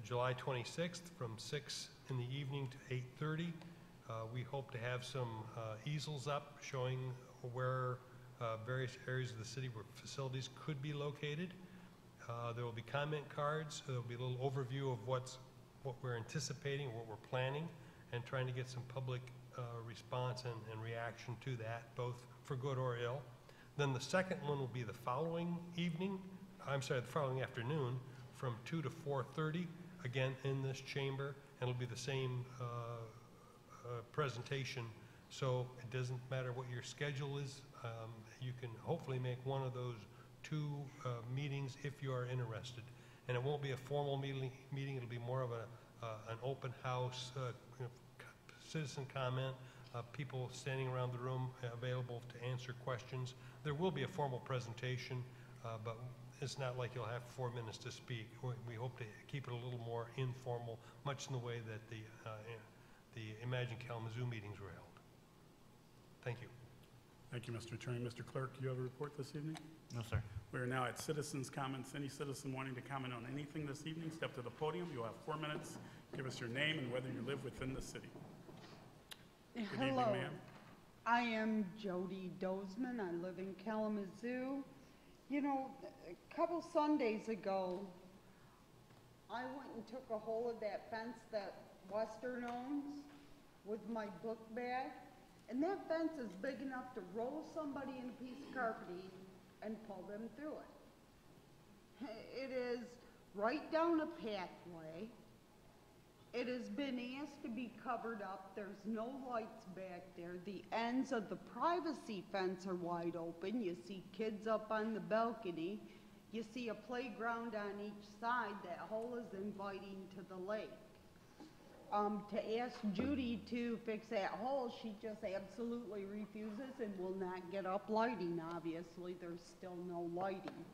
I: July 26th from 6 in the evening to 8:30. We hope to have some easels up showing where various areas of the city where facilities could be located. There will be comment cards. There will be a little overview of what we're anticipating, what we're planning, and trying to get some public response and reaction to that, both for good or ill. Then the second one will be the following afternoon from 2 to 4:30, again in this chamber, and it'll be the same presentation. So it doesn't matter what your schedule is. You can hopefully make one of those two meetings if you are interested. And it won't be a formal meeting. It'll be more of an open house, citizen comment, people standing around the room available to answer questions. There will be a formal presentation, but it's not like you'll have 4 minutes to speak. We hope to keep it a little more informal, much in the way that the Imagine Kalamazoo meetings were held. Thank you.
B: Thank you, Mr. Attorney. Mr. Clerk, do you have a report this evening?
C: No, sir.
B: We are now at citizens' comments. Any citizen wanting to comment on anything this evening, step to the podium. You'll have 4 minutes. Give us your name and whether you live within the city. Good evening,
Q: Hello.
B: ma'am.
Q: I am Jody Dozeman. I live in Kalamazoo. You know, a couple Sundays ago, I went and took a hold of that fence that Western owns with my book bag, and that fence is big enough to roll somebody in a piece of carpeting and pull them through it. It is right down a pathway. It has been asked to be covered up. There's no lights back there. The ends of the privacy fence are wide open. You see kids up on the balcony. You see a playground on each side. That hole is inviting to the lake. To ask Judy to fix that hole, she just absolutely refuses and will not get up lighting. Obviously, there's still no lighting.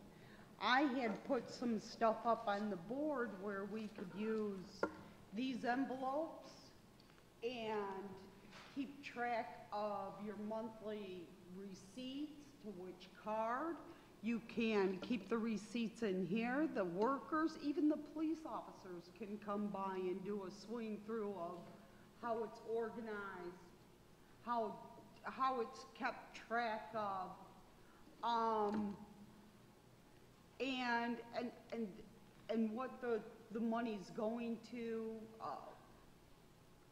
Q: I had put some stuff up on the board where we could use these envelopes and keep track of your monthly receipts, to which card. You can keep the receipts in here. The workers, even the police officers, can come by and do a swing through of how it's organized, how it's kept track of, and what the money's going to.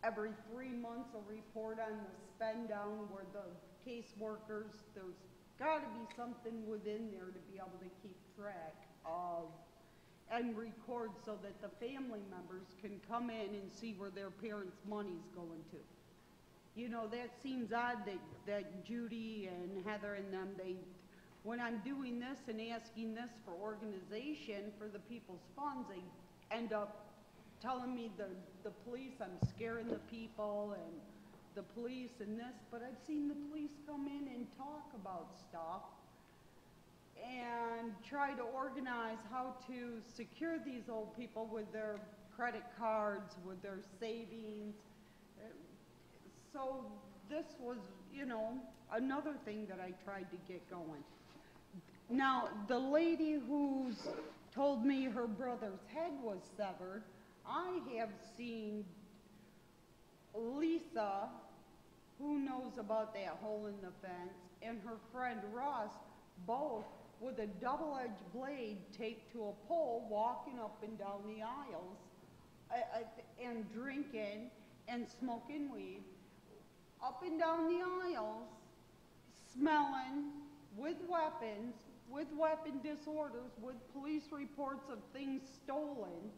Q: Every 3 months, a report on the spend down where the caseworkers, there's got to be something within there to be able to keep track of and record so that the family members can come in and see where their parents' money's going to. You know, that seems odd that Judy and Heather and them, when I'm doing this and asking this for organization for the people's funds, they end up telling me the police, I'm scaring the people, and the police and this, but I've seen the police come in and talk about stuff and try to organize how to secure these old people with their credit cards, with their savings. So this was, you know, another thing that I tried to get going. Now, the lady who's told me her brother's head was severed, I have seen Lisa, who knows about that hole in the fence, and her friend Ross, both with a double-edged blade taped to a pole, walking up and down the aisles and drinking and smoking weed, up and down the aisles, smelling, with weapons, with weapon disorders, with police reports of things stolen,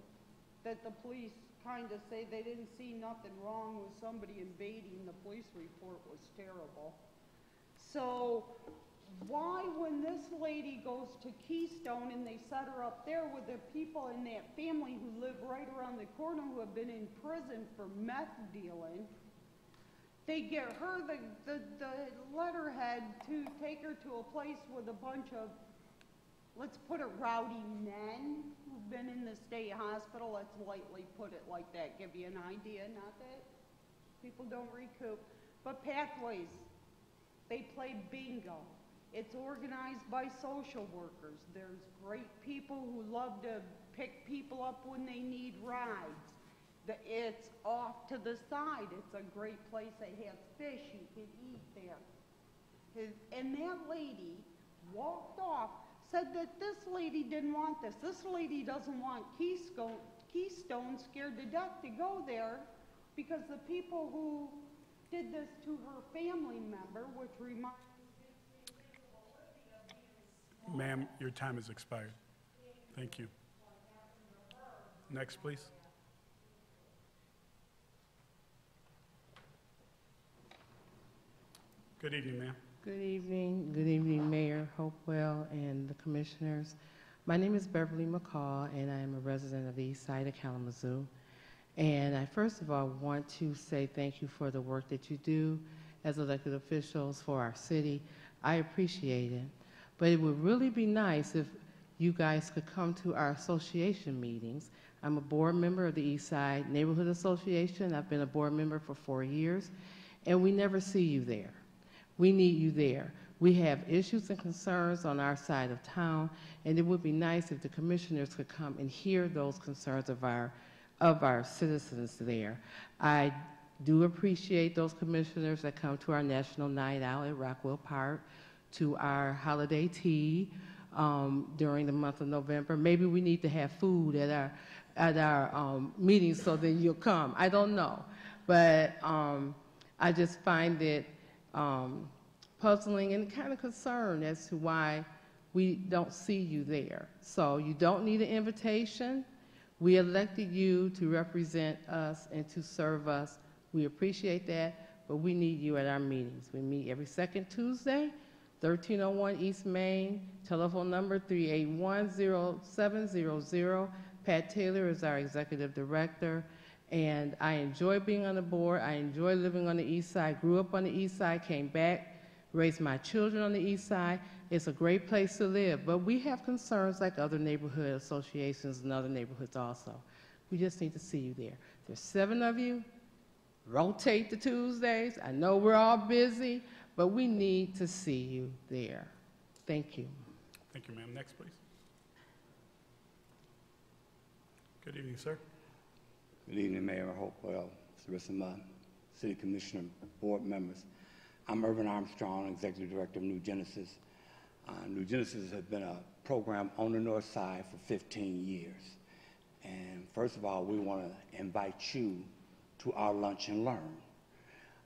Q: that the police kind of say they didn't see nothing wrong with somebody invading. The police report was terrible. So why, when this lady goes to Keystone and they set her up there with the people in that family who live right around the corner who have been in prison for meth dealing, they get her the letterhead to take her to a place with a bunch of, let's put it, rowdy men who've been in the state hospital. Let's lightly put it like that, give you an idea. Not that people don't recoup, but Pathways They play bingo. It's organized by social workers. There's great people who love to pick people up when they need rides. It's off to the side. It's a great place. They have fish. You can eat there. And that lady walked off, said that this lady didn't want this. This lady doesn't want Keystone, scared to death to go there because the people who did this to her family member, which reminds
B: Ma'am, your time has expired. Thank you. Next, please. Good evening, ma'am.
R: Good evening, Mayor Hopewell and the commissioners. My name is Beverly McCall, and I am a resident of the east side of Kalamazoo. And I first of all want to say thank you for the work that you do as elected officials for our city. I appreciate it. But it would really be nice if you guys could come to our association meetings. I'm a board member of the East Side Neighborhood Association. I've been a board member for 4 years, and we never see you there. We need you there. We have issues and concerns on our side of town, and it would be nice if the commissioners could come and hear those concerns of our citizens there. I do appreciate those commissioners that come to our National Night Out at Rockwell Park, to our holiday tea during the month of November. Maybe we need to have food at our meetings so that you'll come. I don't know, but I just find it puzzling and kind of concerned as to why we don't see you there. So you don't need an invitation. We elected you to represent us and to serve us. We appreciate that, but we need you at our meetings. We meet every second Tuesday, 1301 East Main, telephone number 381-0700. Pat Taylor is our executive director, and I enjoy being on the board. I enjoy living on the east side, grew up on the east side, came back, raised my children on the east side. It's a great place to live, but we have concerns like other neighborhood associations and other neighborhoods also. We just need to see you there. There's 7 of you. Rotate the Tuesdays. I know we're all busy, but we need to see you there. Thank you.
B: Thank you, ma'am. Next, please. Good evening, sir.
S: Good evening, Mayor Hopewell, the rest of my city commissioner board members. I'm Urban Armstrong, executive director of New Genesis. New Genesis has been a program on the north side for 15 years. And first of all, we want to invite you to our Lunch and Learn.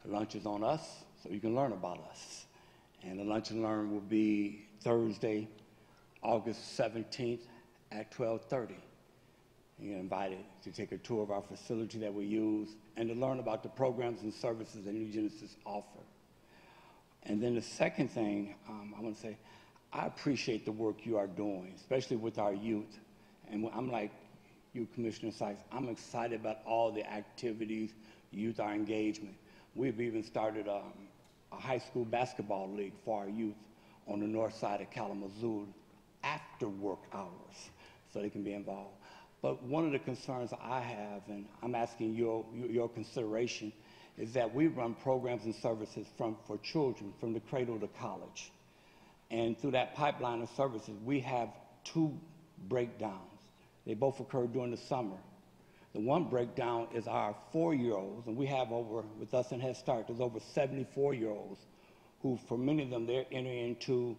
S: Lunch is on us, so you can learn about us. And the Lunch and Learn will be Thursday, August 17th at 12:30. You're invited to take a tour of our facility that we use and to learn about the programs and services that New Genesis offer. And then the second thing I want to say, I appreciate the work you are doing, especially with our youth. And I'm like you, Commissioner Sykes, I'm excited about all the activities, youth, our engagement. We've even started a high school basketball league for our youth on the north side of Kalamazoo after work hours, so they can be involved. But one of the concerns I have, and I'm asking your consideration, is that we run programs and services for children from the cradle to college. And through that pipeline of services, we have 2 breakdowns. They both occur during the summer. The one breakdown is our 4-year-olds, and we have with us in Head Start, there's over 70 4-year-olds who, for many of them, they're entering into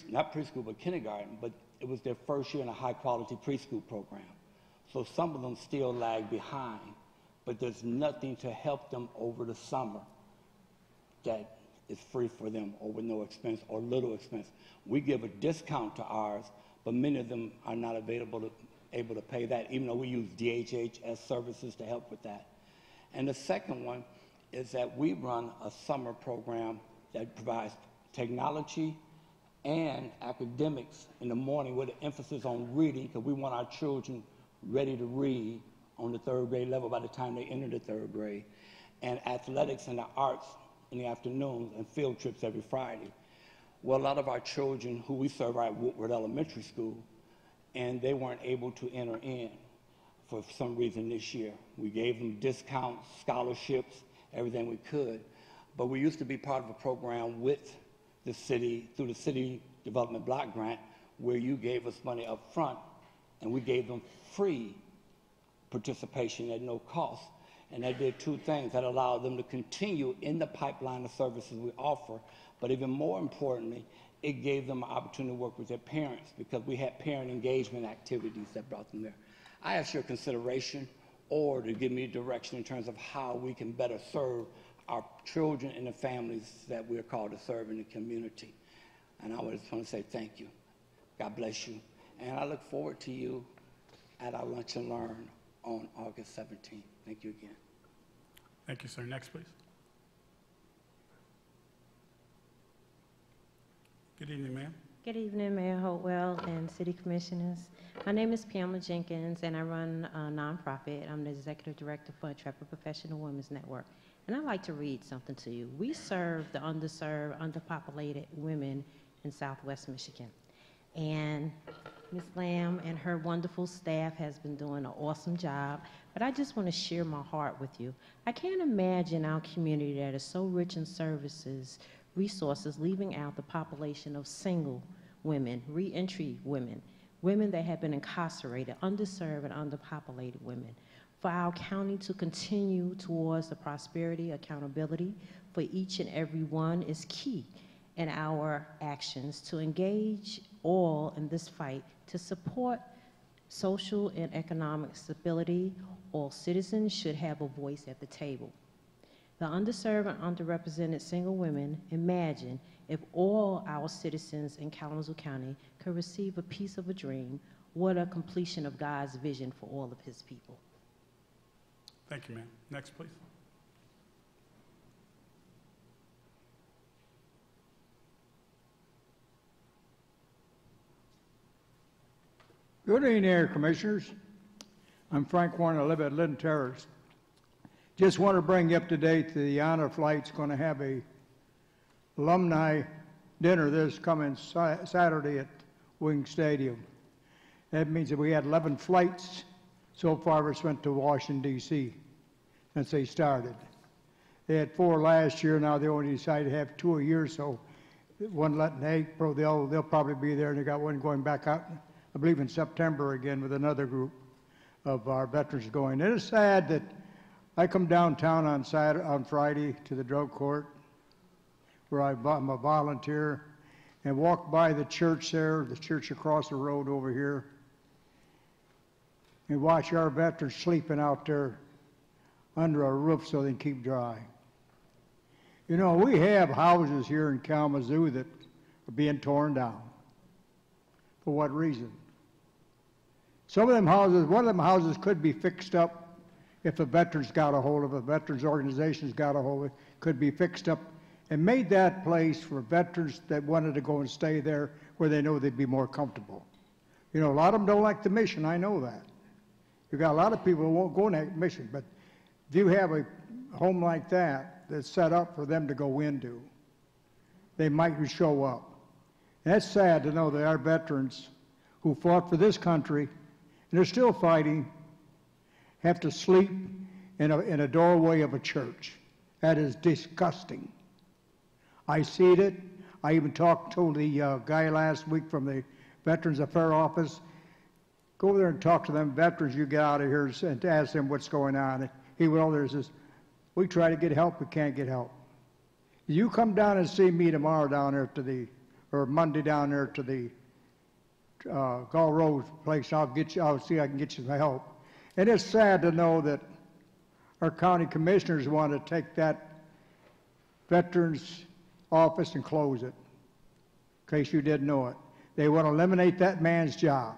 S: not preschool, but kindergarten, but it was their first year in a high-quality preschool program. So some of them still lag behind, but there's nothing to help them over the summer that is free for them or with no expense or little expense. We give a discount to ours, but many of them are not able to pay that, even though we use DHHS services to help with that. And the second one is that we run a summer program that provides technology and academics in the morning with an emphasis on reading, because we want our children ready to read on the 3rd grade level by the time they enter the 3rd grade, and athletics and the arts in the afternoons, and field trips every Friday. Well, a lot of our children who we serve are at Woodward Elementary School, and they weren't able to enter in for some reason this year. We gave them discounts, scholarships, everything we could, but we used to be part of a program with the city, through the City Development Block Grant, where you gave us money up front, and we gave them free participation at no cost. And that did two things. That allowed them to continue in the pipeline of services we offer, but even more importantly, it gave them an opportunity to work with their parents, because we had parent engagement activities that brought them there. I ask your consideration or to give me direction in terms of how we can better serve our children and the families that we're called to serve in the community. And I just want to say thank you. God bless you. And I look forward to you at our Lunch and Learn on August 17th. Thank you again.
B: Thank you, sir. Next, please. Good evening, ma'am.
T: Good evening, Mayor Hopewell and City Commissioners. My name is Pamela Jenkins, and I run a nonprofit. I'm the Executive Director for Intrepid Professional Women's Network. And I'd like to read something to you. We serve the underserved, underpopulated women in Southwest Michigan. And Ms. Lamb and her wonderful staff has been doing an awesome job, but I just want to share my heart with you. I can't imagine our community that is so rich in services, resources, leaving out the population of single women, reentry women, women that have been incarcerated, underserved and underpopulated women. For our county to continue towards the prosperity, accountability for each and every one is key in our actions to engage all in this fight to support social and economic stability. All citizens should have a voice at the table. The underserved and underrepresented single women, imagine if all our citizens in Kalamazoo County could receive a piece of a dream, what a completion of God's vision for all of his people.
B: Thank you, ma'am. Next, please.
U: Good evening, there, Commissioners. I'm Frank Warren. I live at Lynn Terrace. Just want to bring you up to date. The Honor Flight's going to have a alumni dinner this coming Saturday at Wing Stadium. That means that we had 11 flights so far we went to Washington, D.C. since they started. They had 4 last year. Now they only decided to have 2 a year, so one let in April. They'll probably be there, and they got one going back out, I believe, in September again with another group of our veterans going. It is sad that I come downtown on Friday to the drug court, where I'm a volunteer, and walk by the church there, the church across the road over here, and watch our veterans sleeping out there under a roof so they can keep dry. You know, we have houses here in Kalamazoo that are being torn down. For what reason? Some of them houses, one of them houses could be fixed up if the veterans got a hold of it, veterans organizations got a hold of it, could be fixed up and made that place for veterans that wanted to go and stay there where they know they'd be more comfortable. You know, a lot of them don't like the mission, I know that. You got a lot of people who won't go in that mission, but if you have a home like that that's set up for them to go into, they might show up. And that's sad to know that our veterans who fought for this country, and they're still fighting, have to sleep in a doorway of a church. That is disgusting. I see it. I even told the guy last week from the Veterans Affairs Office, go over there and talk to them veterans you get out of here and ask them what's going on. And he went over there and says, we try to get help, we can't get help. You come down and see me tomorrow down there or Monday down there to the Gall Road place. I'll see if I can get you some help. And it's sad to know that our county commissioners want to take that veterans office and close it, in case you didn't know it. They want to eliminate that man's job,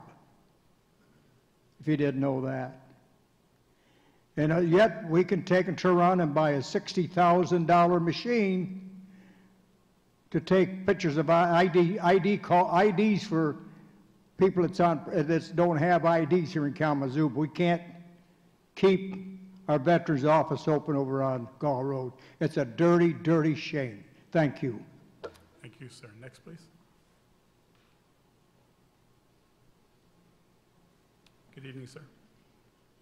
U: if you didn't know that. And yet we can take and turn around and buy a $60,000 machine to take pictures of IDs for people that don't have IDs here in Kalamazoo. But we can't keep our veterans office open over on Gall Road. It's a dirty, dirty shame. Thank you.
B: Thank you, sir. Next, please. Good evening, sir.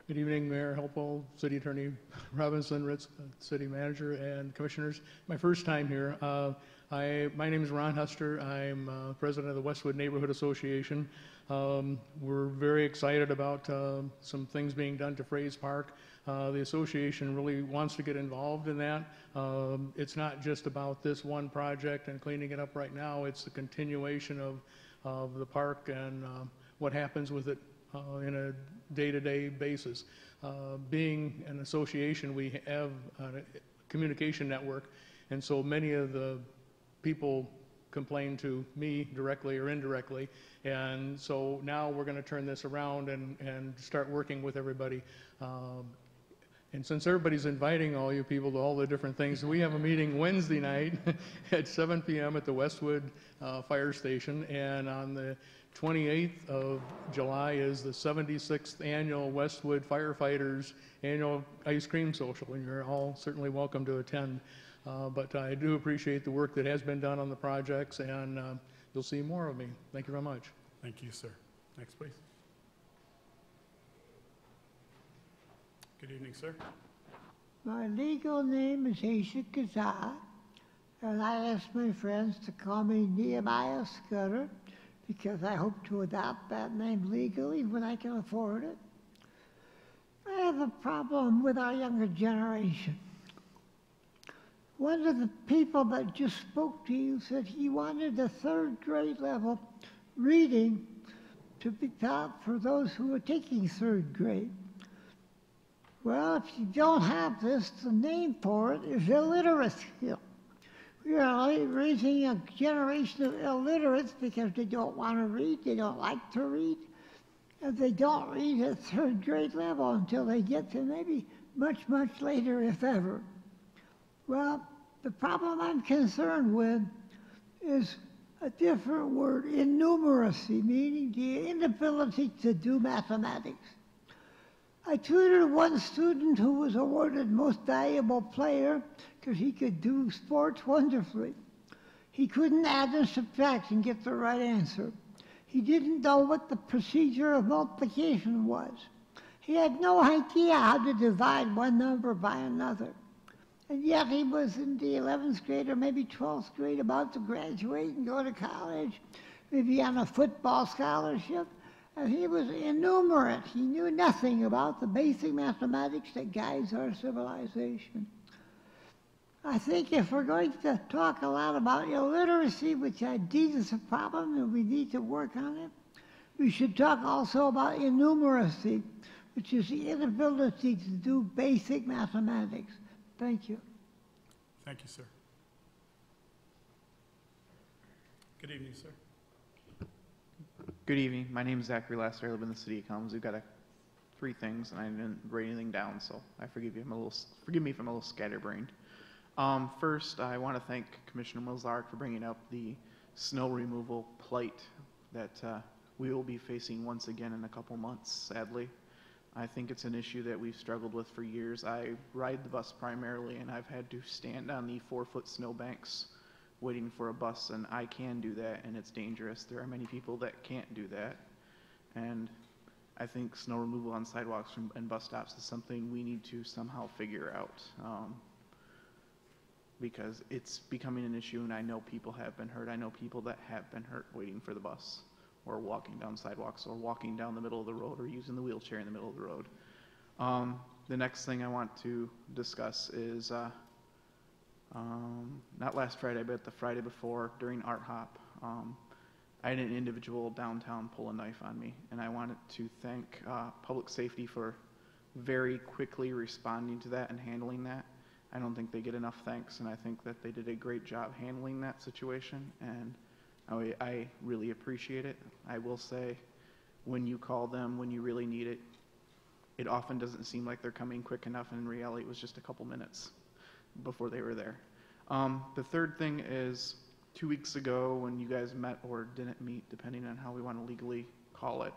E: Good evening, Mayor Helpel, City Attorney Robinson, Ritz, City Manager, and Commissioners. My first time here. My name is Ron Huster. I'm President of the Westwood Neighborhood Association. We're very excited about some things being done to Fraze Park. The association really wants to get involved in that. It's not just about this one project and cleaning it up right now. It's the continuation of the park and what happens with it in a day-to-day basis. Being an association, we have a communication network, and so many of the people complain to me directly or indirectly, and so now we're going to turn this around and start working with everybody. And since everybody's inviting all you people to all the different things, we have a meeting Wednesday night at 7 p.m. at the Westwood Fire Station, and on the 28th of July is the 76th annual Westwood Firefighters Annual Ice Cream Social, and you're all certainly welcome to attend. But I do appreciate the work that has been done on the projects, and you'll see more of me. Thank you very much.
B: Thank you, sir. Next, please. Good evening, sir.
P: My legal name is Asha Kazaa, and I asked my friends to call me Nehemiah Scudder because I hope to adopt that name legally when I can afford it. I have a problem with our younger generation. One of the people that just spoke to you said he wanted the third grade level reading to be taught for those who are taking third grade. Well, if you don't have this, the name for it is illiteracy. We are raising a generation of illiterates because they don't want to read, they don't like to read, and they don't read at third grade level until they get to maybe much, much later, if ever. Well, the problem I'm concerned with is a different word, innumeracy, meaning the inability to do mathematics. I tutored one student who was awarded most valuable player because he could do sports wonderfully. He couldn't add and subtract and get the right answer. He didn't know what the procedure of multiplication was. He had no idea how to divide one number by another. And yet he was in the 11th grade or maybe 12th grade, about to graduate and go to college, maybe on a football scholarship. And he was innumerate. He knew nothing about the basic mathematics that guides our civilization. I think if we're going to talk a lot about illiteracy, which I deem is a problem and we need to work on it, we should talk also about innumeracy, which is the inability to do basic mathematics. Thank you.
B: Thank you, sir. Good evening, sir.
V: Good evening. My name is Zachary Lester. I live in the city of Kalamazoo. Got three things, and I didn't write anything down, so forgive me if I'm a little scatterbrained. First, I want to thank Commissioner Milzark for bringing up the snow removal plight that we will be facing once again in a couple months, sadly. I think it's an issue that we've struggled with for years. I ride the bus primarily, and I've had to stand on the 4-foot snowbanks waiting for a bus, and I can do that, and it's dangerous. There are many people that can't do that, and I think snow removal on sidewalks and bus stops is something we need to somehow figure out, because it's becoming an issue, and I know people have been hurt. I know people that have been hurt waiting for the bus, or walking down sidewalks, or walking down the middle of the road, or using the wheelchair in the middle of the road. The next thing I want to discuss is not last Friday, but the Friday before during Art Hop, I had an individual downtown pull a knife on me, and I wanted to thank public safety for very quickly responding to that and handling that. I don't think they get enough thanks, and I think that they did a great job handling that situation, and I really appreciate it. I will say, when you call them, when you really need it, it often doesn't seem like they're coming quick enough, and in reality it was just a couple minutes before they were there. The third thing is 2 weeks ago when you guys met or didn't meet, depending on how we want to legally call it.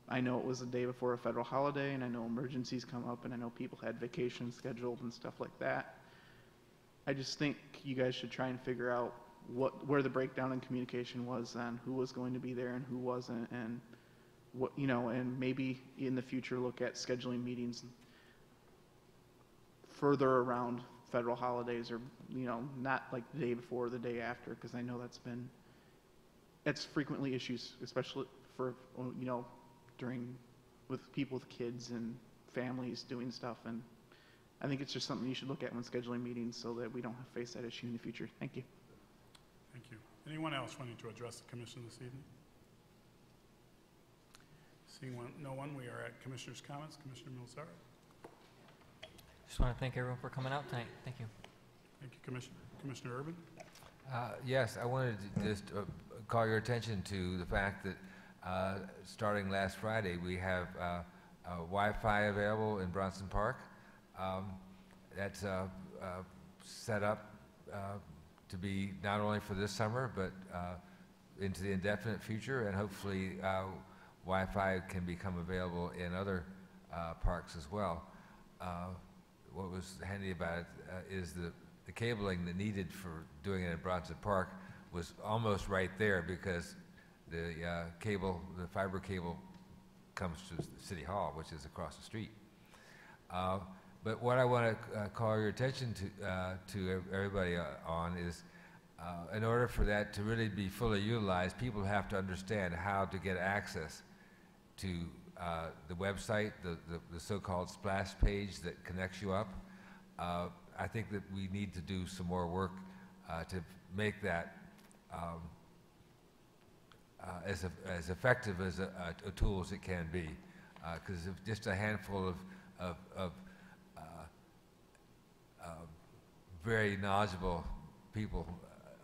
V: I know it was the day before a federal holiday, and I know emergencies come up, and I know people had vacations scheduled and stuff like that. I just think you guys should try and figure out where the breakdown in communication was and who was going to be there and who wasn't, and what, you know, and maybe in the future look at scheduling meetings further around federal holidays, or, you know, not like the day before or the day after, because I know that's frequently issues, especially for, you know, with people with kids and families doing stuff. And I think it's just something you should look at when scheduling meetings so that we don't face that issue in the future. Thank you.
B: Thank you. Anyone else wanting to address the commission this evening? Seeing no one, we are at Commissioner's comments. Commissioner Milzar.
M: Just want to thank everyone for coming out tonight. Thank you.
B: Thank you, Commissioner. Commissioner Urban?
D: Yes, I wanted to just call your attention to the fact that starting last Friday, we have Wi-Fi available in Bronson Park. That's set up to be not only for this summer, but into the indefinite future, and hopefully Wi-Fi can become available in other parks as well. What was handy about it is the cabling that needed for doing it at Bronson Park was almost right there, because the fiber cable comes to City Hall, which is across the street. But what I want to call your attention to everybody on is, in order for that to really be fully utilized, people have to understand how to get access to the website, the so-called splash page that connects you up. I think that we need to do some more work to make that as effective as a tool as it can be, because if just a handful of very knowledgeable people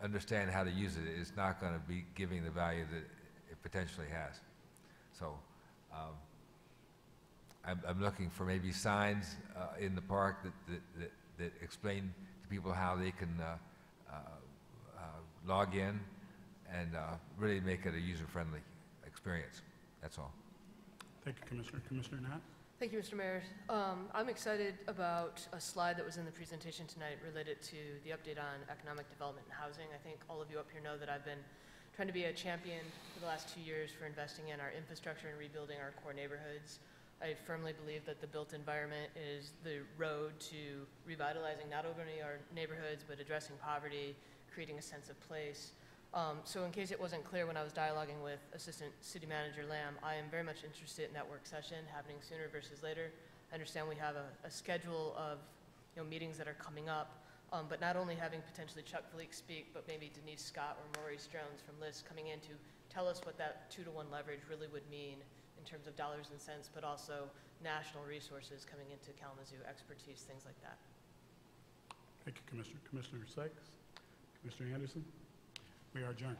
D: understand how to use it, it's not going to be giving the value that it potentially has. So I'm looking for maybe signs in the park that explain to people how they can log in and really make it a user-friendly experience. That's all.
B: Thank you, Commissioner. Commissioner Knapp?
A: Thank you, Mr. Mayor. I'm excited about a slide that was in the presentation tonight related to the update on economic development and housing. I think all of you up here know that I've been trying to be a champion for the last 2 years for investing in our infrastructure and rebuilding our core neighborhoods. I firmly believe that the built environment is the road to revitalizing not only our neighborhoods, but addressing poverty, creating a sense of place. So in case it wasn't clear when I was dialoguing with Assistant City Manager Lamb, I am very much interested in that work session happening sooner versus later. I understand we have a schedule of meetings that are coming up, but not only having potentially Chuck Fleek speak, but maybe Denise Scott or Maurice Jones from LIST coming in to tell us what that 2-to-1 leverage really would mean in terms of dollars and cents, but also national resources coming into Kalamazoo, expertise, things like that.
B: Thank you, Commissioner. Commissioner Sykes? Commissioner Anderson? We are adjourned.